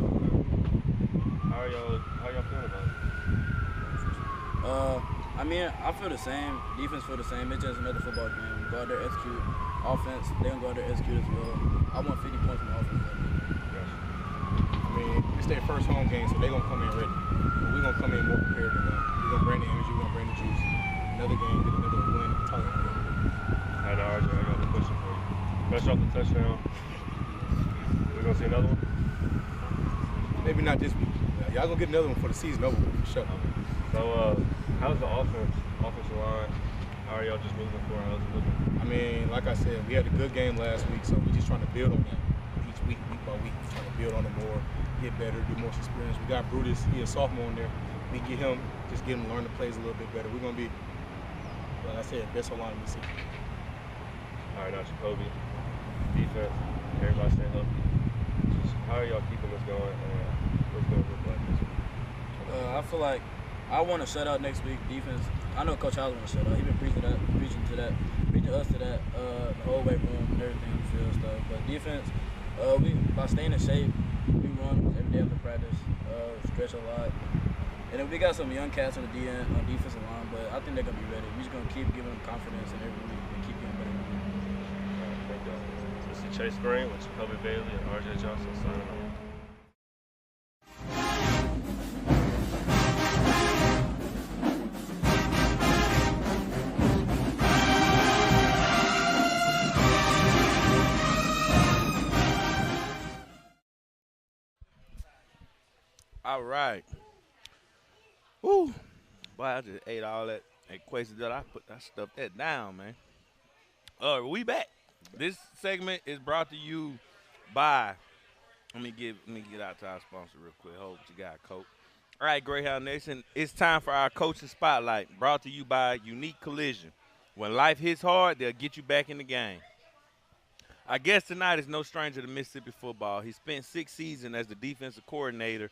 How y'all feeling about it? I mean, I feel the same. Defense feel the same. It's just another football game. We go out there, execute. Offense, they gonna go out there, execute as well. I want 50 points from the offense. I mean, it's their first home game, so they're gonna come in ready. But we're gonna come in more prepared than them. We're gonna bring the energy, we're gonna bring the juice. Another game, get another win. All right, now RJ, I got a question for you. Fresh off the touchdown, we're gonna see another one? Maybe not this week. Y'all gonna get another one for the season over with, for sure. So, how's the offensive line? How are y'all just moving forward? How's it looking? I mean, like I said, we had a good game last week, so we're just trying to build on that. Each week by week, trying to build on it more, get better, get more experience. We got Brutus, he a sophomore in there. we get him, just get him to learn the plays a little bit better. We're going to be, like I said, best O-line we see. All right, now Jacoby, defense, everybody stay healthy. Just how are y'all keeping this going, and what's going to look like this week? I feel like I want a shutout next week. Defense. I know Coach Howell wants a shutout. He's been preaching us to that, the whole weight room and everything on the field stuff. But defense, we by staying in shape, we run every day after practice, stretch a lot. And then we got some young cats on the defensive line, but I think they're gonna be ready. We're just gonna keep giving them confidence in every week and keep getting better. All right, thank y'all. This is Chase Green with Jacoby Bailey and RJ Johnson signing off. All right. Woo. Boy, I just ate all that equation that I stuffed that down, man. We back. This segment is brought to you by, let me get out to our sponsor real quick. Hold what you got, Coach. All right, Greyhound Nation, it's time for our coaching spotlight, brought to you by Unique Collision. When life hits hard, they'll get you back in the game. Our guest tonight is no stranger to Mississippi football. He spent 6 seasons as the defensive coordinator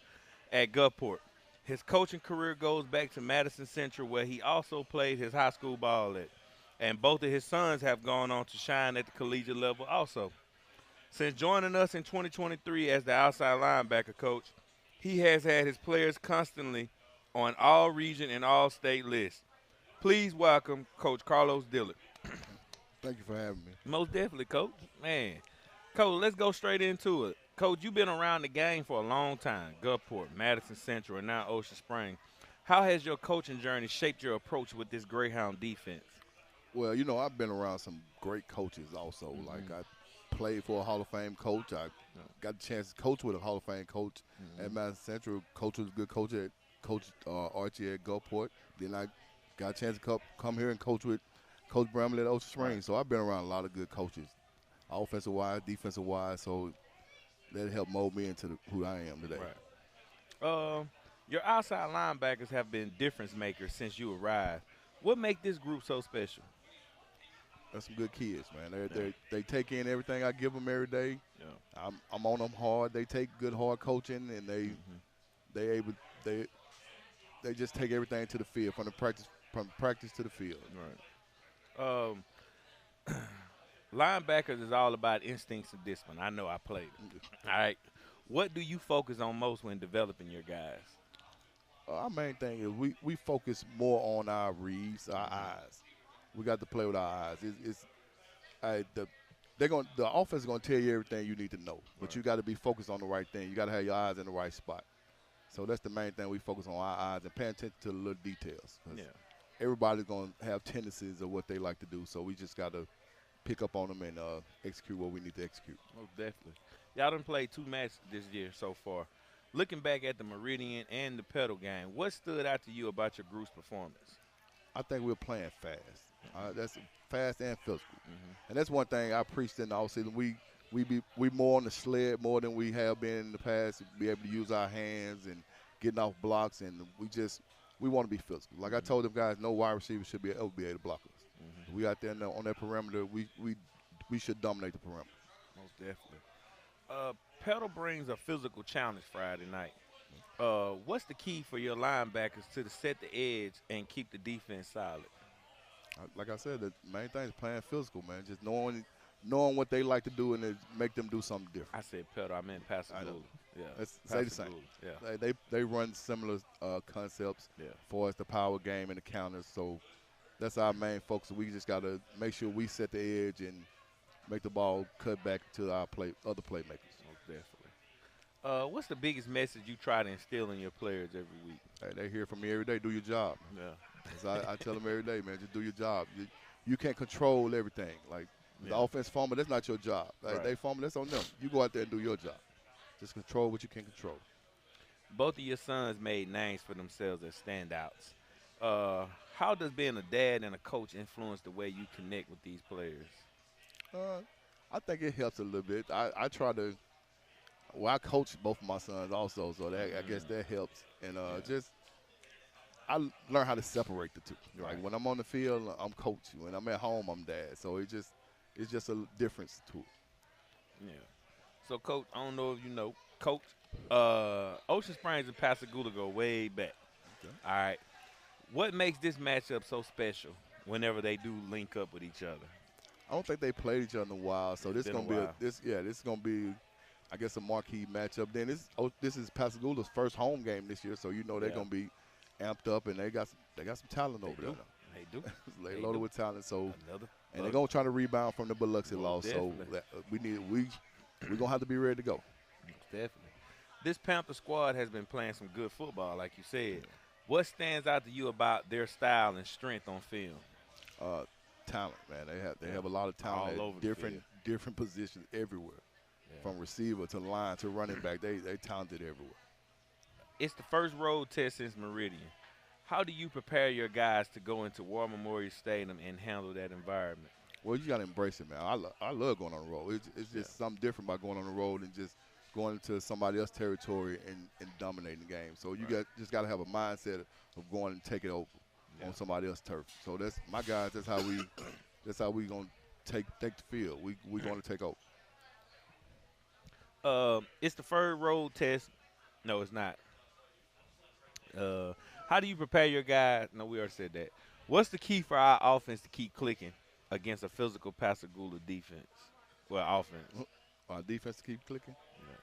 at Gulfport. His coaching career goes back to Madison Central, where he also played his high school ball at. And both of his sons have gone on to shine at the collegiate level also. Since joining us in 2023 as the outside linebacker coach, he has had his players constantly on all region and all state lists. Please welcome Coach Carlos Dillard. Thank you for having me. Most definitely, Coach. Man, Coach, let's go straight into it. Coach, you've been around the game for a long time, Gulfport, Madison Central, and now Ocean Springs. How has your coaching journey shaped your approach with this Greyhound defense? Well, you know, I've been around some great coaches also. Mm-hmm. Like I played for a Hall of Fame coach. I got the chance to coach with a Hall of Fame coach at Madison Central. Coach was a good coach at Archie at Gulfport. Then I got a chance to come here and coach with Coach Bramlett at Ocean Springs. Right. So I've been around a lot of good coaches, offensive-wise, defensive-wise. So that helped mold me into who I am today. Right. Your outside linebackers have been difference makers since you arrived. What makes this group so special? That's some good kids, man. They take in everything I give them every day. Yeah. I'm on them hard. They take good hard coaching, and they just take everything to the field from practice to the field. Right. Linebackers is all about instincts and discipline. I know I played it. All right. What do you focus on most when developing your guys? Our main thing is we focus more on our reads, our eyes. We got to play with our eyes. The offense is going to tell you everything you need to know, but you got to be focused on the right thing. You got to have your eyes in the right spot. So that's the main thing we focus on, our eyes, and paying attention to the little details. Yeah. Everybody's going to have tendencies of what they like to do, so we just got to pick up on them and execute what we need to execute. Most definitely. Y'all done played 2 matches this year so far. Looking back at the Meridian and the Pedal game, what stood out to you about your group's performance? I think we're playing fast. That's fast and physical. And that's one thing I preached in the offseason. We more on the sled more than we have been in the past, be able to use our hands and getting off blocks, and we want to be physical. Like I told them guys, no wide receiver should ever be able to block us. We out there on that perimeter, we should dominate the perimeter. Most definitely. Pedal brings a physical challenge Friday night. What's the key for your linebackers to set the edge and keep the defense solid? Like I said, the main thing is playing physical, man. Just knowing what they like to do and make them do something different. I said Pedal, I meant Pascagoula. Yeah, say the same. Yeah. They run similar concepts for us, the power game and the counters. So that's our main focus. We just got to make sure we set the edge and make the ball cut back to our other playmakers. Most definitely. What's the biggest message you try to instill in your players every week? Hey, they hear from me every day. Do your job. Yeah. So I tell them every day, man, just do your job. You can't control everything. Like the offense fumble, that's not your job. Like they fumble, that's on them. You go out there and do your job. Just control what you can control. Both of your sons made names for themselves as standouts. How does being a dad and a coach influence the way you connect with these players? I think it helps a little bit. I try to – I coach both of my sons also, so I guess that helps. And just I learned how to separate the two. Right. Like when I'm on the field, I'm coach. When I'm at home, I'm dad. So it's just a difference to it. Yeah. So, Coach, I don't know if you know, Coach, Ocean Springs and Pascagoula go way back. Okay. All right. What makes this matchup so special whenever they do link up with each other? I don't think they played each other in a while, so this is Been a gonna be while. this is gonna be, I guess, a marquee matchup. Then this is Pascagoula's first home game this year, so you know they're Yeah. gonna be amped up, and they got some talent over there. They do. They They loaded do. with talent, so Another. and they're gonna try to rebound from the Biloxi Most loss. So definitely. we're gonna have to be ready to go. Definitely. This Panther squad has been playing some good football, like you said. What stands out to you about their style and strength on film? Talent, man. They have a lot of talent All at over the different positions everywhere, from receiver to line to running back. They talented everywhere. It's the first road test since Meridian. How do you prepare your guys to go into War Memorial Stadium and handle that environment? Well, you got to embrace it, man. I love going on the road. It's just something different about going on the road and just going into somebody else's territory and dominating the game. So you just got to have a mindset of going and take it over on somebody else's turf. So that's my guys. That's how we gonna take the field. We going to take over. It's the third road test. No, it's not. How do you prepare your guys? No, we already said that. What's the key for our offense to keep clicking against a physical Pascagoula defense? Well, offense. Our defense to keep clicking. Yeah.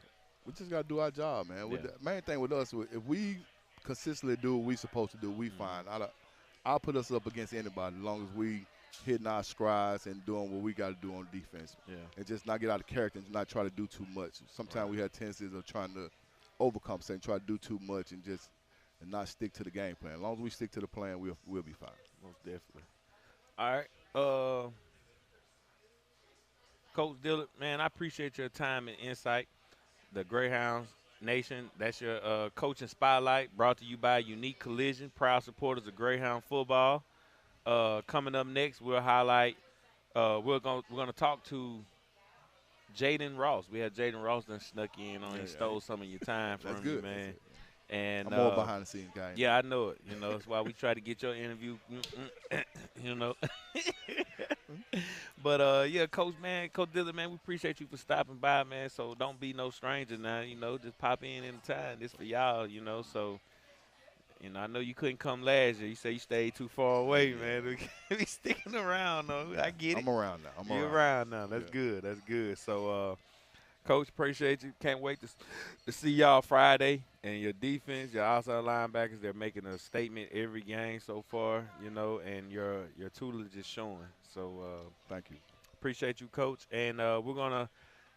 We just got to do our job, man. Yeah. The main thing with us, if we consistently do what we supposed to do, we fine. I'll put us up against anybody as long as we hitting our strides and doing what we got to do on defense. Yeah. And just not get out of character and not try to do too much. Sometimes we have tendencies of trying to overcompensate and try to do too much and not stick to the game plan. As long as we stick to the plan, we'll be fine. Most definitely. All right. Coach Dillard, man, I appreciate your time and insight. The Greyhounds Nation, that's your coaching spotlight brought to you by Unique Collision, proud supporters of Greyhound football. Coming up next, we'll highlight. We're gonna talk to Jaden Ross. We had Jaden Ross done snuck in on. He stole some of your time from That's you, good. man. And I'm more behind the scenes guy. Yeah, I know it. That's why we try to get your interview. But yeah, Coach Dillard, man, we appreciate you for stopping by, man. So don't be no stranger now. Just pop in anytime. This for y'all. So. I know you couldn't come last year. You say you stayed too far away, man. We be sticking around, though. I get it. I'm around now. You're around now. That's good. That's good. So, Coach, appreciate you. Can't wait to see y'all Friday. And your defense, your outside linebackers, they're making a statement every game so far, and your tutelage is showing. So, thank you. Appreciate you, Coach. And we're going to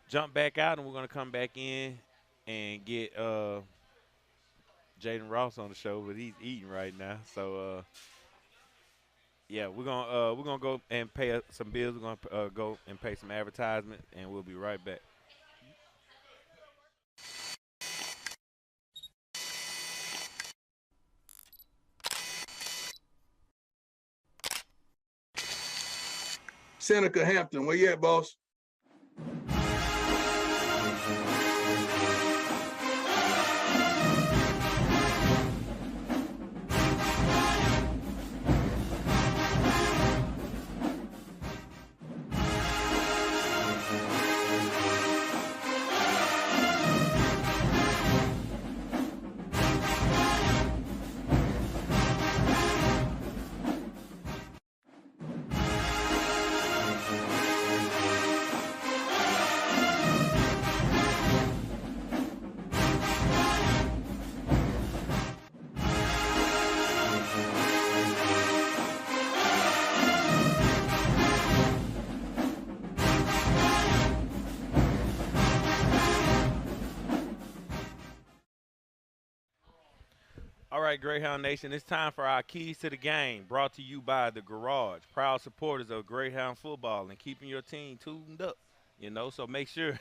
jump back out, and we're going to come back in and get Jaden Ross on the show, but he's eating right now. So, yeah, we're gonna go and pay some bills. We're gonna go and pay some advertisement, and we'll be right back. Seneca Hampton, where you at, boss? All right, Greyhound Nation, it's time for our keys to the game, brought to you by The Garage, proud supporters of Greyhound football and keeping your team tuned up. So make sure,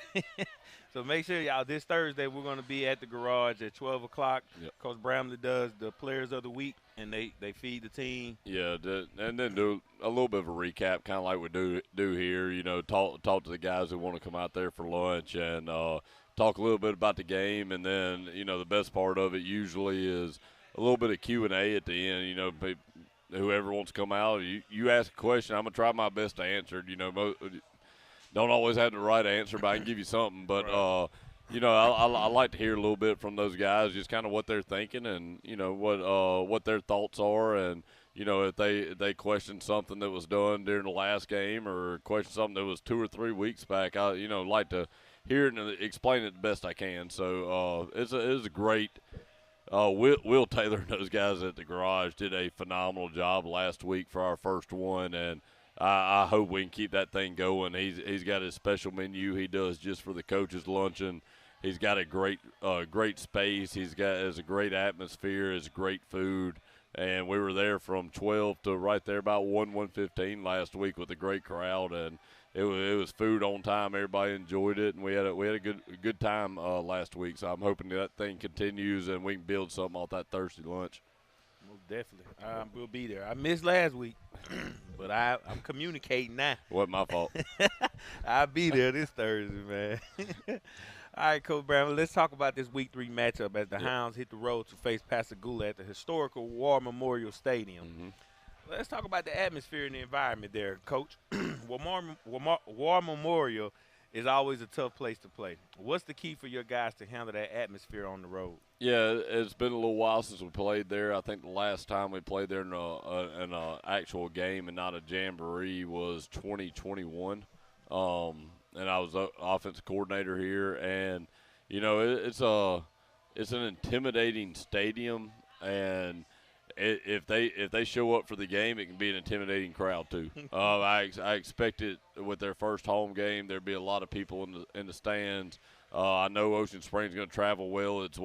y'all, this Thursday we're going to be at The Garage at 12 o'clock. Yep. Coach Bramlett does the players of the week, and they feed the team. Yeah, and then do a little bit of a recap, kind of like we do here. Talk to the guys who want to come out there for lunch and talk a little bit about the game. And then, the best part of it usually is little bit of Q&A at the end. You know, whoever wants to come out, you ask a question, I'm gonna try my best to answer it. You know, don't always have the right answer, but I can give you something. But you know, I like to hear a little bit from those guys, just kind of what they're thinking, and you know what their thoughts are, and you know if they question something that was done during the last game, or question something that was 2 or 3 weeks back. I like to hear it and explain it the best I can. So it's a great. Will Taylor and those guys at the garage did a phenomenal job last week for our first one, and I hope we can keep that thing going. He's got his special menu he does just for the coaches' luncheon. He's got a great space. Has a great atmosphere. It's great food, and we were there from 12 to right there about 1:15 last week with a great crowd, and it was food on time. Everybody enjoyed it, and we had a good time last week. So I'm hoping that thing continues and we can build something off that Thursday lunch. Most definitely. We'll be there. I missed last week, but I'm communicating now. Wasn't my fault. I'll be there this Thursday, man. All right, Coach Bramlett, let's talk about this Week 3 matchup as the Hounds hit the road to face Pascagoula at the historical War Memorial Stadium. Mm-hmm. Let's talk about the atmosphere and the environment there, Coach. War Memorial is always a tough place to play. What's the key for your guys to handle that atmosphere on the road? Yeah, it's been a little while since we played there. I think the last time we played there in an actual game and not a jamboree was 2021. And I was offensive coordinator here, and you know it's an intimidating stadium, and if they show up for the game, it can be an intimidating crowd too. I expect it with their first home game. There'll be a lot of people in the stands. I know Ocean Springs is going to travel well. It's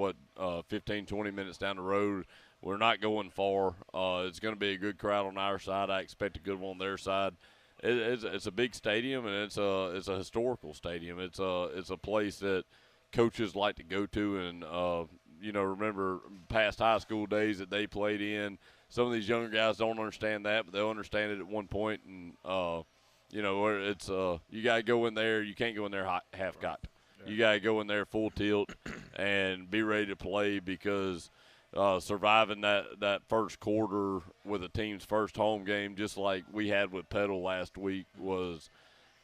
15, 20 minutes down the road. We're not going far. It's going to be a good crowd on our side. I expect a good one on their side. It's a big stadium, and it's a historical stadium. It's a place that coaches like to go to, and remember past high school days that they played in. Some of these younger guys don't understand that, but they'll understand it at one point. And where it's you got to go in there. You can't go in there half cocked. You got to go in there full tilt and be ready to play, because surviving that first quarter with a team's first home game, just like we had with Petal last week, was,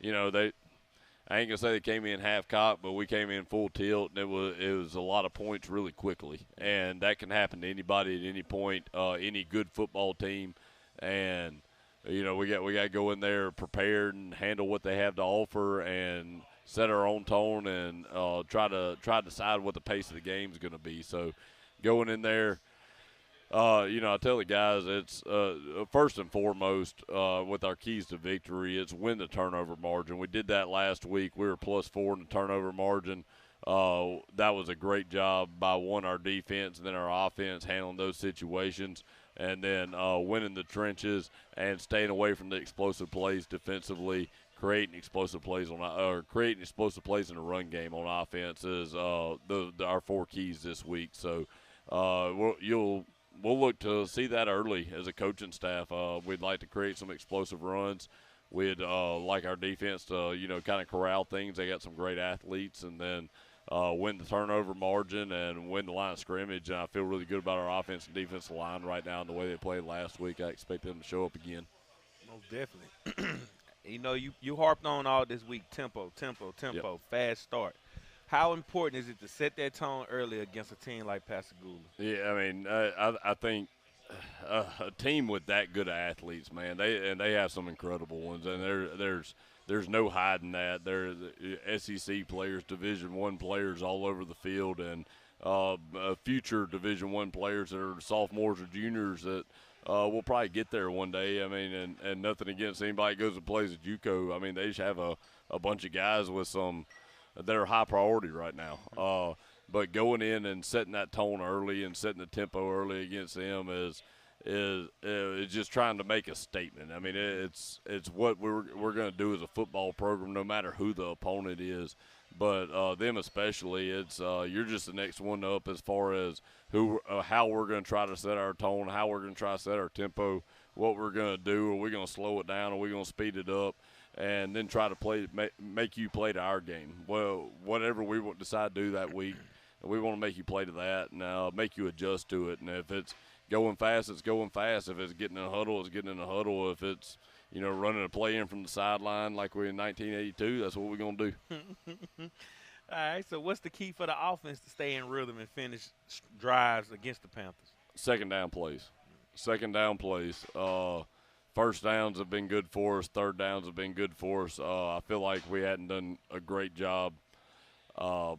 I ain't gonna say they came in half cocked, but we came in full tilt, and it was a lot of points really quickly, and that can happen to anybody at any point, any good football team, and we got to go in there prepared and handle what they have to offer and set our own tone and try to decide what the pace of the game is going to be. So going in there, I tell the guys it's first and foremost with our keys to victory, it's win the turnover margin. We did that last week. We were +4 in the turnover margin. That was a great job by our defense and then our offense handling those situations, and then winning the trenches and staying away from the explosive plays defensively. Creating explosive plays in the run game on offense is our 4 keys this week. So we'll look to see that early as a coaching staff. We'd like to create some explosive runs. We'd like our defense to kind of corral things. They got some great athletes, and then win the turnover margin and win the line of scrimmage. And I feel really good about our offense and defensive line right now and the way they played last week. I expect them to show up again. Most definitely. You harped on all this week, tempo, Yep. fast start. How important is it to set that tone early against a team like Pascagoula? Yeah, I mean, I think a team with that good of athletes, man, they have some incredible ones, and there's no hiding that. They're SEC players, Division I players all over the field, and future Division I players that are sophomores or juniors that we'll probably get there one day. I mean, and nothing against anybody that goes and plays at JUCO. I mean, they just have a bunch of guys with some that are high priority right now. But going in and setting that tone early and setting the tempo early against them is just trying to make a statement. I mean, it's what we're going to do as a football program, no matter who the opponent is. But them especially, it's you're just the next one up as far as how we're going to try to set our tone, how we're going to try to set our tempo, what we're going to do. Are we going to slow it down? Are we going to speed it up? And then try to make you play to our game. Well, whatever we decide to do that week, and we want to make you play to that and make you adjust to it. And if it's going fast, it's going fast. If it's getting in a huddle, it's getting in a huddle. If it's running a play in from the sideline like we're in 1982, that's what we're going to do. All right, so what's the key for the offense to stay in rhythm and finish drives against the Panthers? Second down plays. Second down plays. First downs have been good for us. Third downs have been good for us. I feel like we hadn't done a great job. I'm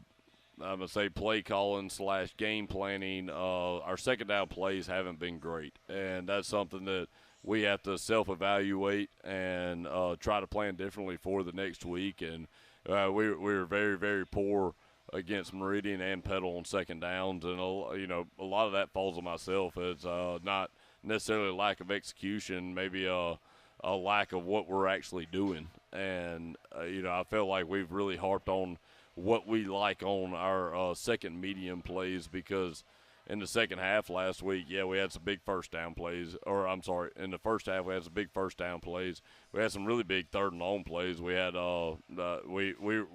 going to say play calling / game planning. Our second down plays haven't been great, and that's something that we have to self-evaluate and try to plan differently for the next week. And we were very, very poor against Meridian and Petal on second downs, and a lot of that falls on myself. It's not necessarily a lack of execution, maybe a lack of what we're actually doing. And I feel like we've really harped on what we like on our second medium plays, because in the second half last week, we had some big first down plays. Or I'm sorry, in the first half we had some big first down plays. We had some really big third and long plays. We had we were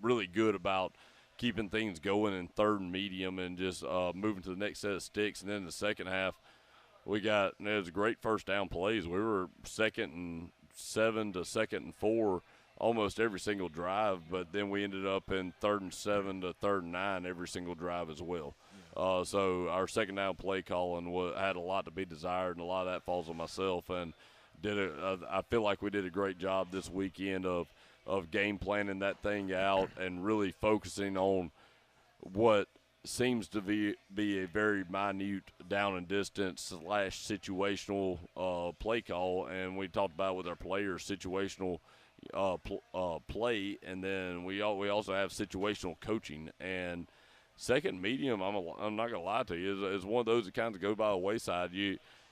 really good about keeping things going in third and medium and just moving to the next set of sticks. And then in the second half, it was great first down plays. We were 2nd and 7 to 2nd and 4 almost every single drive, but then we ended up in 3rd and 7 to 3rd and 9 every single drive as well. So our second down play calling had a lot to be desired, and a lot of that falls on myself. And I feel like we did a great job this weekend of game planning that thing out and really focusing on what seems to be a very minute down and distance / situational play call. And we talked about with our players situational play, and then we also have situational coaching. And second medium, I'm not gonna lie to you, is one of those that kind of go by the wayside.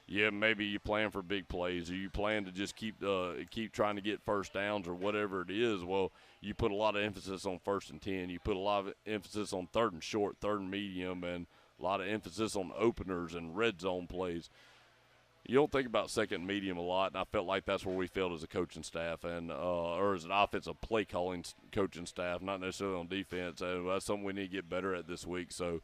Maybe you plan for big plays, or you plan to just keep trying to get first downs or whatever it is. Well, you put a lot of emphasis on 1st and 10. You put a lot of emphasis on 3rd and short, 3rd and medium, and a lot of emphasis on openers and red zone plays. You don't think about second and medium a lot, and I felt like that's where we failed as a coaching staff and or as an offensive play calling coaching staff, not necessarily on defense. And that's something we need to get better at this week. So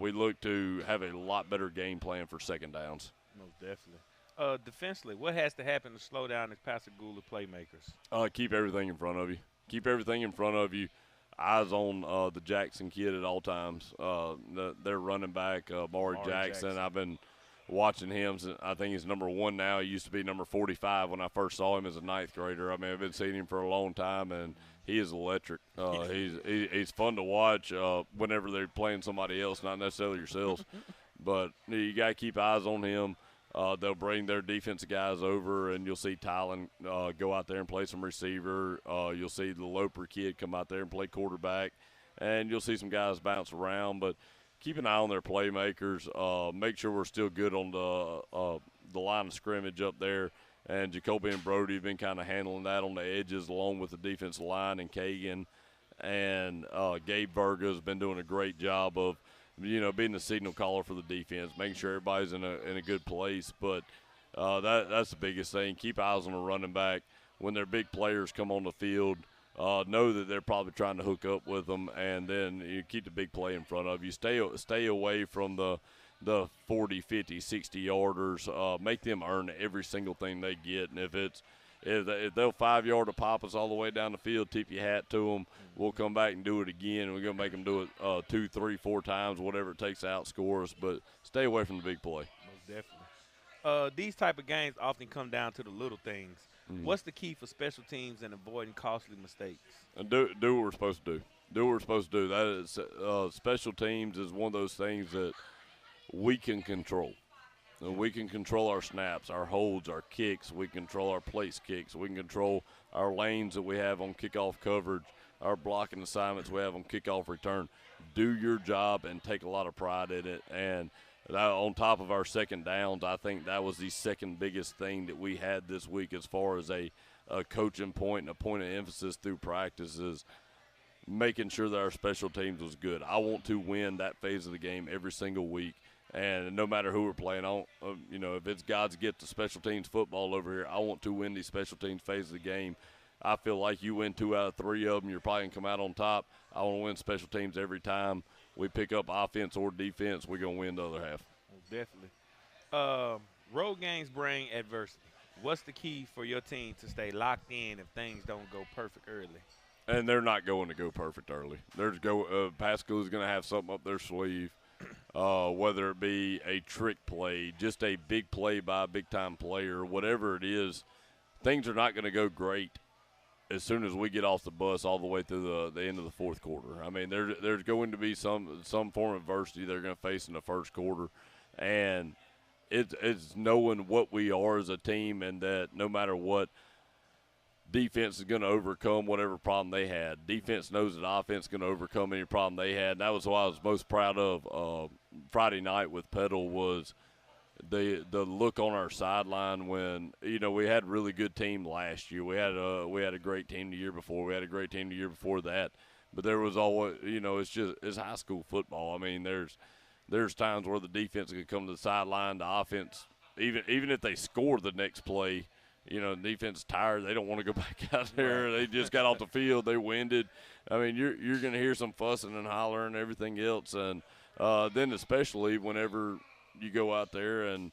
we look to have a lot better game plan for second downs. Most definitely. Defensively, what has to happen to slow down the Pascagoula playmakers? Keep everything in front of you. Keep everything in front of you. Eyes on the Jackson kid at all times. Their running back, Maury Jackson. I've been watching him. I think he's number 1 now. He used to be number 45 when I first saw him as a 9th grader. I mean, I've been seeing him for a long time, and he is electric. He's fun to watch whenever they're playing somebody else, not necessarily yourselves. But you got to keep eyes on him. They'll bring their defensive guys over, and you'll see Tylen go out there and play some receiver. You'll see the Loper kid come out there and play quarterback, and you'll see some guys bounce around. But keep an eye on their playmakers. Make sure we're still good on the line of scrimmage up there. And Jacoby and Brody have been kind of handling that on the edges along with the defensive line and Kagan. And Gabe Verga has been doing a great job of being the signal caller for the defense, making sure everybody's in a good place. But that's the biggest thing. Keep eyes on the running back. When their big players come on the field, know that they're probably trying to hook up with them, and then you keep the big play in front of you. Stay away from the 40, 50, 60-yarders. Make them earn every single thing they get. And if they'll 5-yard to pop us all the way down the field, tip your hat to them. We'll come back and do it again, and we're going to make them do it 2, 3, 4 times, whatever it takes to outscore us. But stay away from the big play. Most definitely. These type of games often come down to the little things. Mm-hmm. What's the key for special teams and avoiding costly mistakes? And do what we're supposed to do. Do what we're supposed to do. That is special teams is one of those things that we can control. And we can control our snaps, our holds, our kicks. We control our place kicks. We can control our lanes that we have on kickoff coverage, our blocking assignments we have on kickoff return. Do your job and take a lot of pride in it. And on top of our second downs, I think that was the second biggest thing that we had this week as far as a coaching point and a point of emphasis through practice is making sure that our special teams was good. I want to win that phase of the game every single week. And no matter who we're playing on, if it's God's gift to special teams football over here, I want to win the special teams phase of the game. I feel like you win 2 out of 3 of them, you're probably going to come out on top. I want to win special teams every time. we pick up offense or defense, we're going to win the other half. Definitely. Road games bring adversity. What's the key for your team to stay locked in if things don't go perfect early? And they're not going to go perfect early. Pasco is going to have something up their sleeve, whether it be a trick play, just a big play by a big-time player, whatever it is. Things are not going to go great as soon as we get off the bus all the way through the end of the fourth quarter. I mean, there's going to be some form of adversity they're going to face in the first quarter, and it's knowing what we are as a team and that no matter what, defense is going to overcome whatever problem they had. Defense knows that offense is going to overcome any problem they had. And that was what I was most proud of Friday night with Petal was the look on our sideline when, we had a really good team last year. We had a great team the year before. We had a great team the year before that. But there was always, it's high school football. I mean, there's times where the defense could come to the sideline, the offense, even if they score the next play, the defense is tired. They don't want to go back out there. They just got off the field. They winded. I mean, you're going to hear some fussing and hollering and everything else. And then especially whenever you go out there and,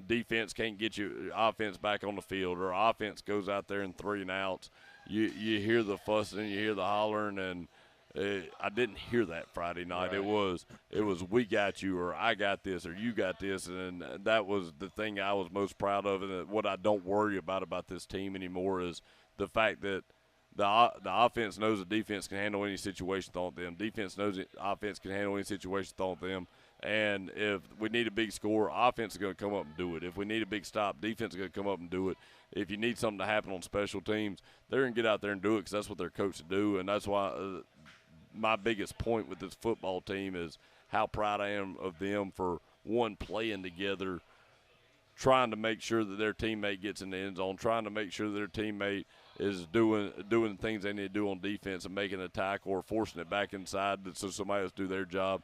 defense can't get you offense back on the field or offense goes out there in 3 and outs, you hear the fussing and you hear the hollering and I didn't hear that Friday night. Right. It was we got you or I got this or you got this, and that was the thing I was most proud of. And what I don't worry about this team anymore is the fact that the offense knows the defense can handle any situation thrown at them. Defense knows the offense can handle any situation thrown at them. And if we need a big score, offense is going to come up and do it. If we need a big stop, defense is going to come up and do it. If you need something to happen on special teams, they're going to get out there and do it because that's what they're coached to do. And that's why my biggest point with this football team is how proud I am of them for, one, playing together, trying to make sure that their teammate gets in the end zone, trying to make sure that their teammate is doing things they need to do on defense and making an attack or forcing it back inside so somebody else do their job.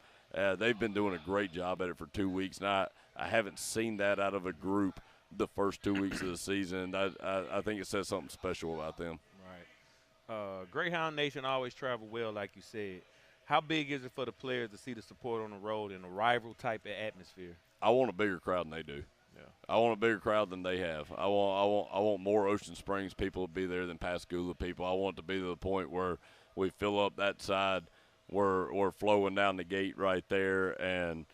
They've been doing a great job at it for 2 weeks. And I haven't seen that out of a group the first 2 weeks of the season. I think it says something special about them. Greyhound Nation always travel well, like you said. How big is it for the players to see the support on the road in a rival type of atmosphere? I want a bigger crowd than they do. Yeah. I want a bigger crowd than they have. I want more Ocean Springs people to be there than Pascagoula people. I want it to be to the point where we fill up that side. We're flowing down the gate right there, and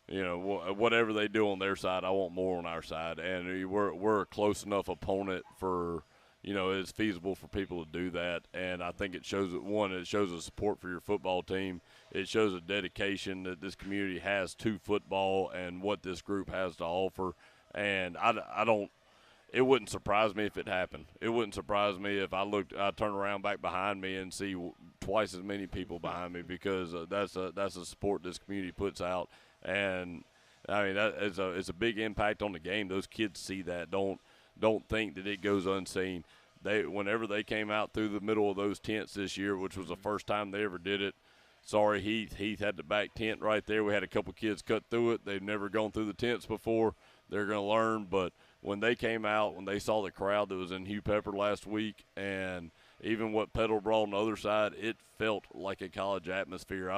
whatever they do on their side, I want more on our side. And we're a close enough opponent for. It's feasible for people to do that, and I think it shows it shows a support for your football team. It shows a dedication that this community has to football and what this group has to offer. And it wouldn't surprise me if it happened. It wouldn't surprise me if I turn around back behind me and see twice as many people behind me because that's a support this community puts out. And I mean it's a big impact on the game. Those kids see that. Don't think that it goes unseen. Whenever they came out through the middle of those tents this year, which was the first time they ever did it. Sorry, Heath. Heath had the back tent right there. We had a couple kids cut through it. They've never gone through the tents before. They're going to learn. But when they came out, when they saw the crowd that was in Hugh Pepper last week, and even what Petal brought on the other side, it felt like a college atmosphere.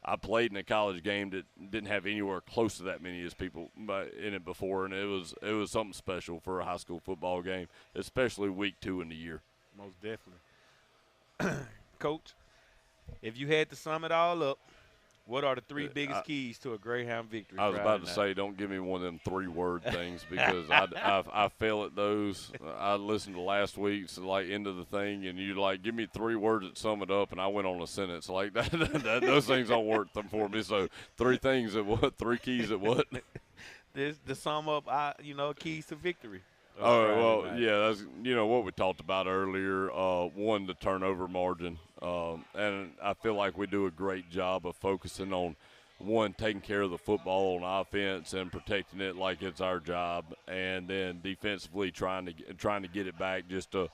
I played in a college game that didn't have anywhere close to that many as people in it before, and it was something special for a high school football game, especially week 2 in the year. Most definitely. Coach, if you had to sum it all up, what are the 3 biggest keys to a Greyhound victory? I was about to say, don't give me one of them 3-word things because I fail at those. I listened to last week's end of the thing, and you give me 3 words that sum it up, and I went on a sentence like that. Those things don't work for me. So 3 things that what? 3 keys that what? This to sum up, keys to victory. Oh, well, yeah, that's what we talked about earlier. 1, the turnover margin, and I feel like we do a great job of focusing on 1, taking care of the football on offense and protecting it like it's our job, and then defensively trying to get it back just to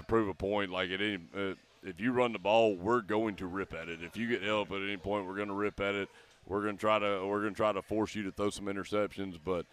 prove a point. Like if you run the ball, we're going to rip at it. If you get help at any point, we're going to rip at it. We're going to try to force you to throw some interceptions, but.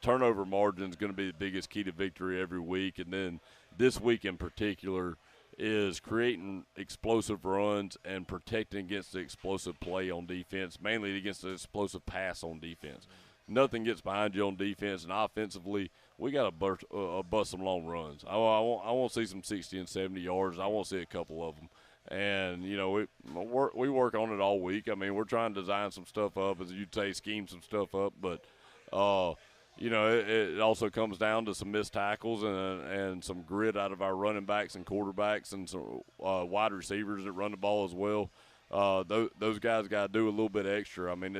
Turnover margin is going to be the biggest key to victory every week. And then this week in particular, is creating explosive runs and protecting against the explosive play on defense, mainly against the explosive pass on defense. Nothing gets behind you on defense, and offensively, we got to bust some long runs. I want to see some 60 and 70 yards. I want to see a couple of them. And, you know, we work on it all week. I mean, we're trying to design some stuff up, as you'd say, scheme some stuff up. But, you know, it also comes down to some missed tackles and some grit out of our running backs and quarterbacks and some wide receivers that run the ball as well. Those guys got to do a little bit extra. I mean,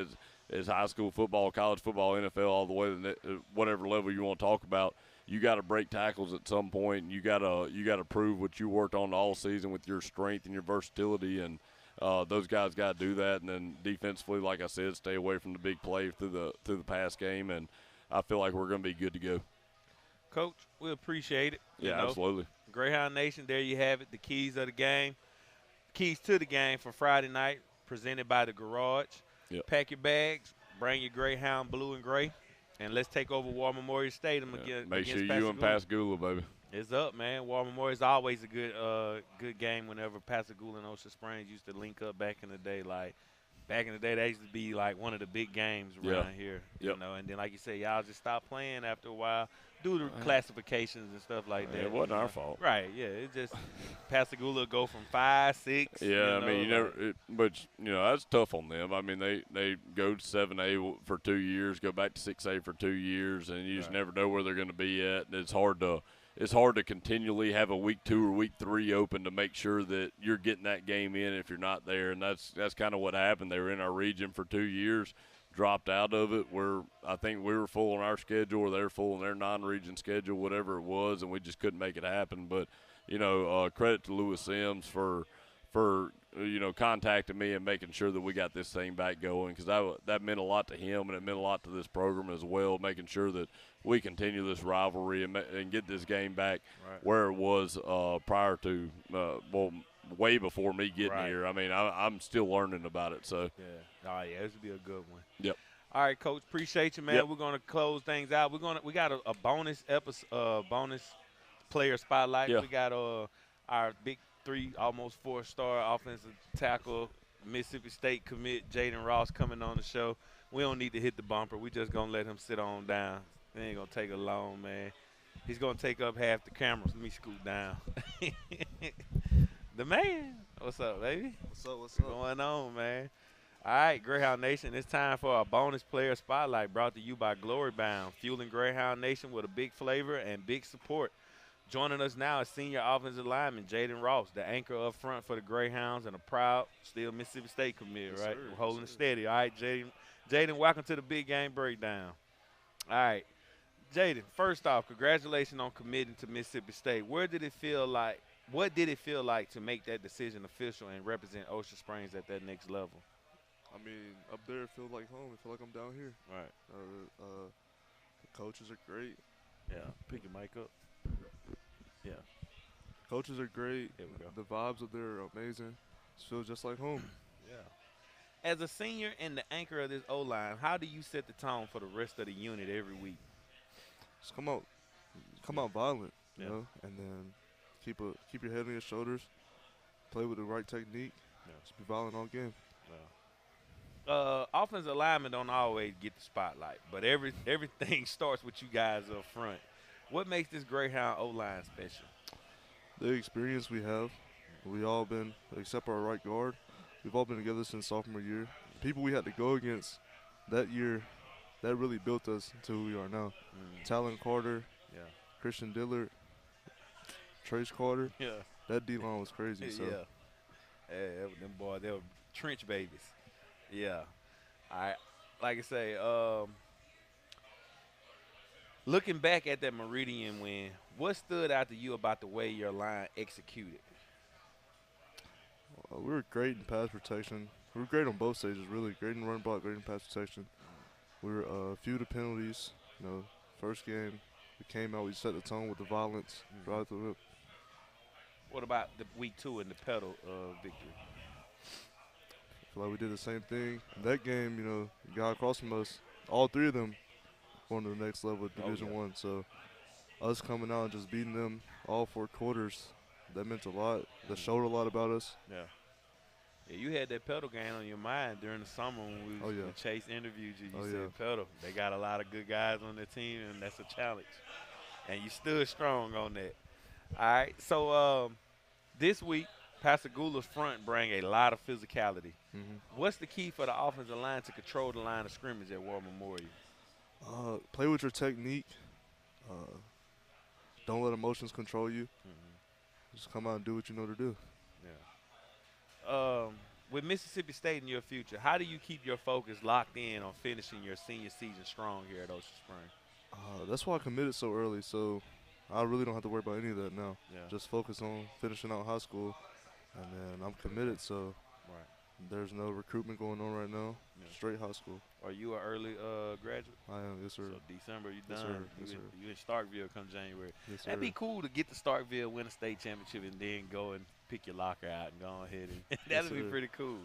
it's high school football, college football, NFL, all the way to whatever level you want to talk about. You got to break tackles at some point, and you got to prove what you worked on all season with your strength and your versatility, and those guys got to do that. And then defensively, like I said, stay away from the big play through the pass game, and I feel like we're going to be good to go. Coach, we appreciate it. Yeah, absolutely. Greyhound Nation, there you have it, the keys of the game. Keys to the game for Friday night, presented by the Garage. Yep. Pack your bags, bring your Greyhound blue and gray, and let's take over War Memorial Stadium again. Make sure you and Pascagoula, baby. It's up, man. War Memorial is always a good game whenever Pascagoula and Ocean Springs used to link up back in the day. Like, back in the day, that used to be like one of the big games around here. You know, and then like you said, y'all just stopped playing after a while due to classifications and stuff like that. It wasn't our fault. Right, yeah. It just Pascagoula go from 5, 6. Yeah, I mean, but you know, that's tough on them. I mean, they go to 7A for 2 years, go back to 6A for 2 years, and you just never know where they're going to be at. And it's hard to continually have a week 2 or week 3 open to make sure that you're getting that game in if you're not there. And that's kind of what happened. They were in our region for 2 years, dropped out of it. I think we were full on our schedule, or they were full on their non-region schedule, whatever it was, and we just couldn't make it happen. But you know, credit to Lewis Sims for you know, contacting me and making sure that we got this thing back going, because that meant a lot to him, and it meant a lot to this program as well, making sure that we continue this rivalry and get this game back where it was prior to, way before me getting here. I mean, I'm still learning about it. So oh yeah, this would be a good one. Yep. All right, Coach, appreciate you, man. Yep. We're gonna close things out. We got a bonus episode, bonus player spotlight. Yeah. We got our big 3, almost 4-star offensive tackle, Mississippi State commit Jaden Ross coming on the show. We don't need to hit the bumper. We just gonna let him sit on down. It ain't gonna take a long, man. He's gonna take up half the cameras. Let me scoot down. The man. What's up, baby? What's up? What's going on, man? All right, Greyhound Nation, it's time for our bonus player spotlight brought to you by Glory Bound, fueling Greyhound Nation with a big flavor and big support. Joining us now is senior offensive lineman Jaden Ross, the anchor up front for the Greyhounds and a proud, still Mississippi State commit, right? Sir. We're holding it steady. All right, Jaden, welcome to the Big Game Breakdown. All right, Jaden, first off, congratulations on committing to Mississippi State. What did it feel like to make that decision official and represent Ocean Springs at that next level? I mean, up there it feels like home. I feel like I'm down here. Right. The coaches are great. Yeah. Pick your mic up. Yeah. Coaches are great. There we go. The vibes up there are amazing. It feels just like home. Yeah. As a senior and the anchor of this O-line, how do you set the tone for the rest of the unit every week? Just come out violent, you know, and then keep your head on your shoulders, play with the right technique, just be violent all game. Offensive linemen don't always get the spotlight, but everything starts with you guys up front. What makes this Greyhound O-line special? The experience we have. We all been, except our right guard, we've all been together since sophomore year. People we had to go against that year, that really built us to who we are now. Talon Carter, Christian Dillard, Trace Carter. Yeah. That D-line was crazy. So. Them boys, they were trench babies. Yeah. All right. Like I say, looking back at that Meridian win, what stood out to you about the way your line executed? We were great in pass protection. We were great on both stages, really. Great in run block, great in pass protection. We were few to penalties. You know, first game, we came out, we set the tone with the violence, right through it. What about the week 2 in the pedal victory? I feel like we did the same thing. In that game, you know, the guy across from us, all 3 of them going to the next level of Division I. So us coming out and just beating them all 4 quarters, that meant a lot. That showed a lot about us. Yeah. Yeah, you had that pedal game on your mind during the summer when Chase interviewed you. You said pedal. They got a lot of good guys on their team, and that's a challenge. And you stood strong on that. All right. So this week, Pascagoula's front bring a lot of physicality. What's the key for the offensive line to control the line of scrimmage at War Memorial? Play with your technique. Don't let emotions control you. Just come out and do what you know to do. Yeah. With Mississippi State in your future, how do you keep your focus locked in on finishing your senior season strong here at Ocean Spring? That's why I committed so early, so I really don't have to worry about any of that now. Yeah. Just focus on finishing out high school, and then I'm committed, so there's no recruitment going on right now. Straight high school. Are you an early graduate? I am, yes, sir. So December, you done. Yes, sir. Yes, sir. You in Starkville come January. Yes, sir. That'd be cool to get to Starkville, win a state championship, and then go and pick your locker out and go ahead and that'd be pretty cool.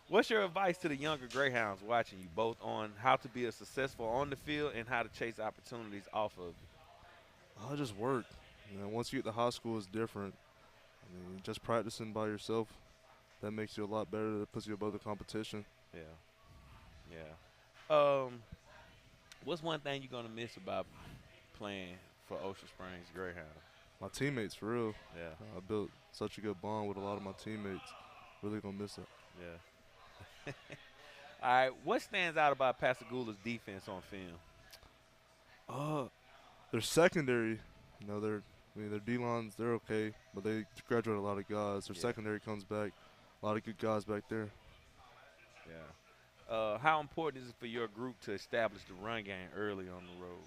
What's your advice to the younger Greyhounds watching you, both on how to be a successful on the field and how to chase opportunities off of it? I just work. You know, once you get to high school, it's different. I mean, just practicing by yourself, that makes you a lot better. That puts you above the competition. Yeah. What's one thing you're gonna miss about playing for Ocean Springs Greyhounds? My teammates, for real. Yeah. I built such a good bond with a lot of my teammates. Really gonna miss it. Yeah. All right. What stands out about Pascagoula's defense on film? Their secondary, you know, their D-lines, they're okay, but they graduate a lot of guys. Their secondary comes back, a lot of good guys back there. Yeah. How important is it for your group to establish the run game early on the road?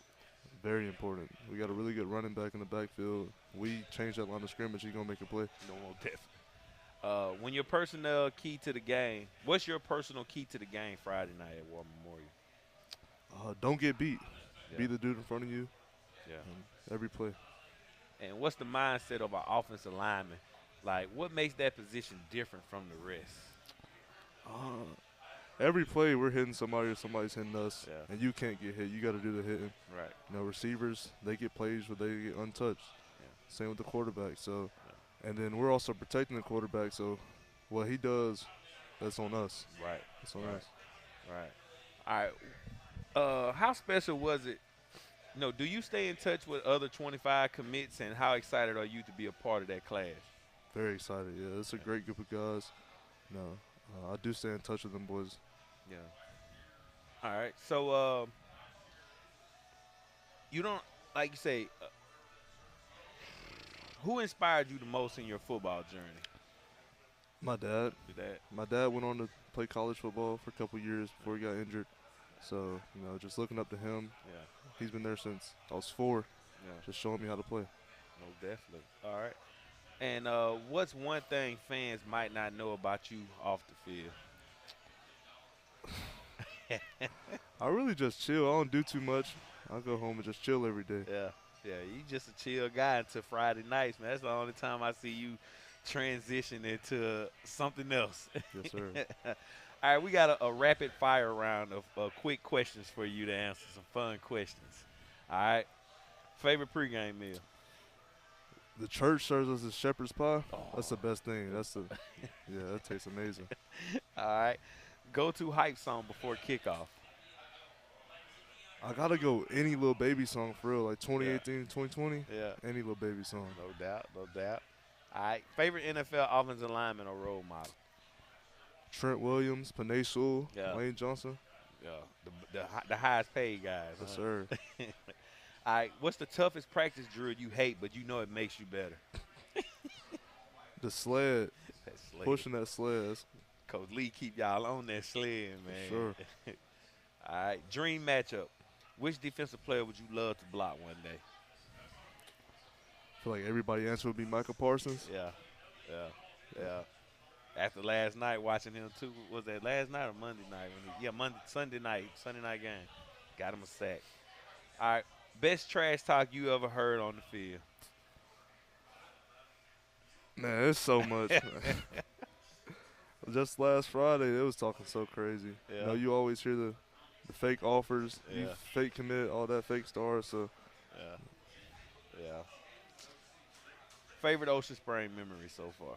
Very important. We got a really good running back in the backfield. We change that line of scrimmage, he's going to make a play. No, definitely. When your personnel key to the game, what's your personal key to the game Friday night at War Memorial? Don't get beat. Be the dude in front of you. Yeah. Every play. And what's the mindset of an offensive lineman? Like, what makes that position different from the rest? Every play we're hitting somebody or somebody's hitting us, Yeah. and you can't get hit. You got to do the hitting. Right. You know, receivers, they get plays where they get untouched. Yeah. Same with the quarterback. So, and then we're also protecting the quarterback. So, what he does, that's on us. Right. That's on us. Right. All right. How special was it? No, do you stay in touch with other 25 commits, and how excited are you to be a part of that class? Very excited. Yeah, it's a great group of guys. No, I do stay in touch with them boys. Yeah. All right. So, you don't, like you say, who inspired you the most in your football journey? My dad. Your dad? My dad went on to play college football for a couple years before he got injured. So, you know, just looking up to him. Yeah. He's been there since I was 4. Yeah. Just showing me how to play. No, definitely. All right. And what's one thing fans might not know about you off the field? I really just chill. I don't do too much. I go home and just chill every day. Yeah. Yeah, you just a chill guy until Friday nights, man. That's the only time I see you transition into something else. Yes, sir. All right, we got a rapid fire round of quick questions for you to answer, some fun questions. All right. Favorite pregame meal? The church serves us a shepherd's pie. Oh. That's the best thing. Yeah, that tastes amazing. All right. Go-to hype song before kickoff? I got to go any Lil Baby song for real, like 2018, 2020. Yeah. Any Lil Baby song. No doubt, no doubt. All right. Favorite NFL offensive lineman or role model? Trent Williams, Panay Sewell, Yeah. Wayne Johnson. Yeah, the highest paid guys. Yes, huh? sir. All right. What's the toughest practice drill you hate, but you know it makes you better? The sled. That sled. Pushing that sled. Coach Lee keep y'all on that sled, man. Sure. All right. Dream matchup. Which defensive player would you love to block one day? I feel like everybody answer would be Michael Parsons. Yeah. After last night, watching him too, was that last night or Monday night? Sunday night game. Got him a sack. All right, best trash talk you ever heard on the field? Man, it's so much. Just last Friday, they was talking so crazy. Yeah. You know, you always hear the fake offers, you Yeah. fake commit, all that fake stars. So Yeah. Favorite Ocean Spring memory so far?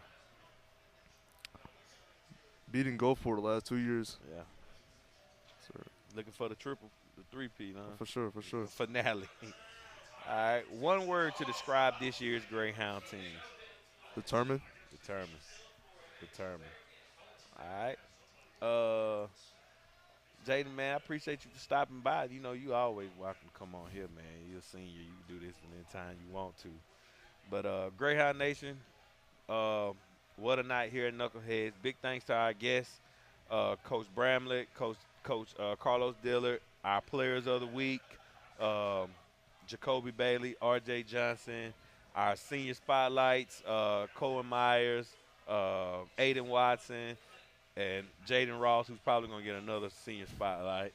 Beating Gulfport the last 2 years. Yeah. Sir. Looking for the three-peat, huh? For sure, for sure. Finale. All right. One word to describe this year's Greyhound team. Determined. Determined. All right. Jaden, man, I appreciate you for stopping by. You know, you always welcome to come on here, man. You're a senior. You can do this anytime you want to. But Greyhound Nation, what a night here at Knuckleheads. Big thanks to our guests, Coach Bramlett, Coach Carlos Dillard, our players of the week, Jacoby Bailey, R.J. Johnson, our senior spotlights, Cohen Myers, Aiden Watson, and Jaden Ross, who's probably going to get another senior spotlight.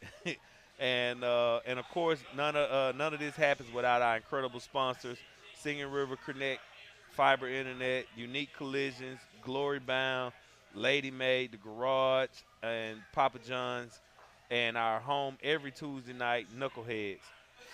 and of course, none of this happens without our incredible sponsors, Singing River Connect, Fiber Internet, Unique Collisions, Glory Bound, Lady Maid, The Garage, and Papa John's, and our home every Tuesday night, Knuckleheads.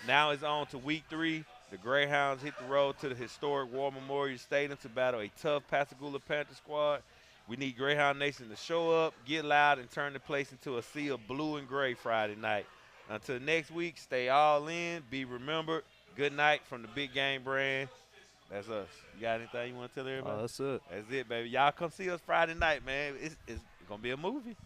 Now it's on to week 3. The Greyhounds hit the road to the historic War Memorial Stadium to battle a tough Pascagoula Panther squad. We need Greyhound Nation to show up, get loud, and turn the place into a sea of blue and gray Friday night. Until next week, stay all in, be remembered. Good night from the Big Game brand. That's us. You got anything you want to tell everybody? That's it. That's it, baby. Y'all come see us Friday night, man. It's going to be a movie.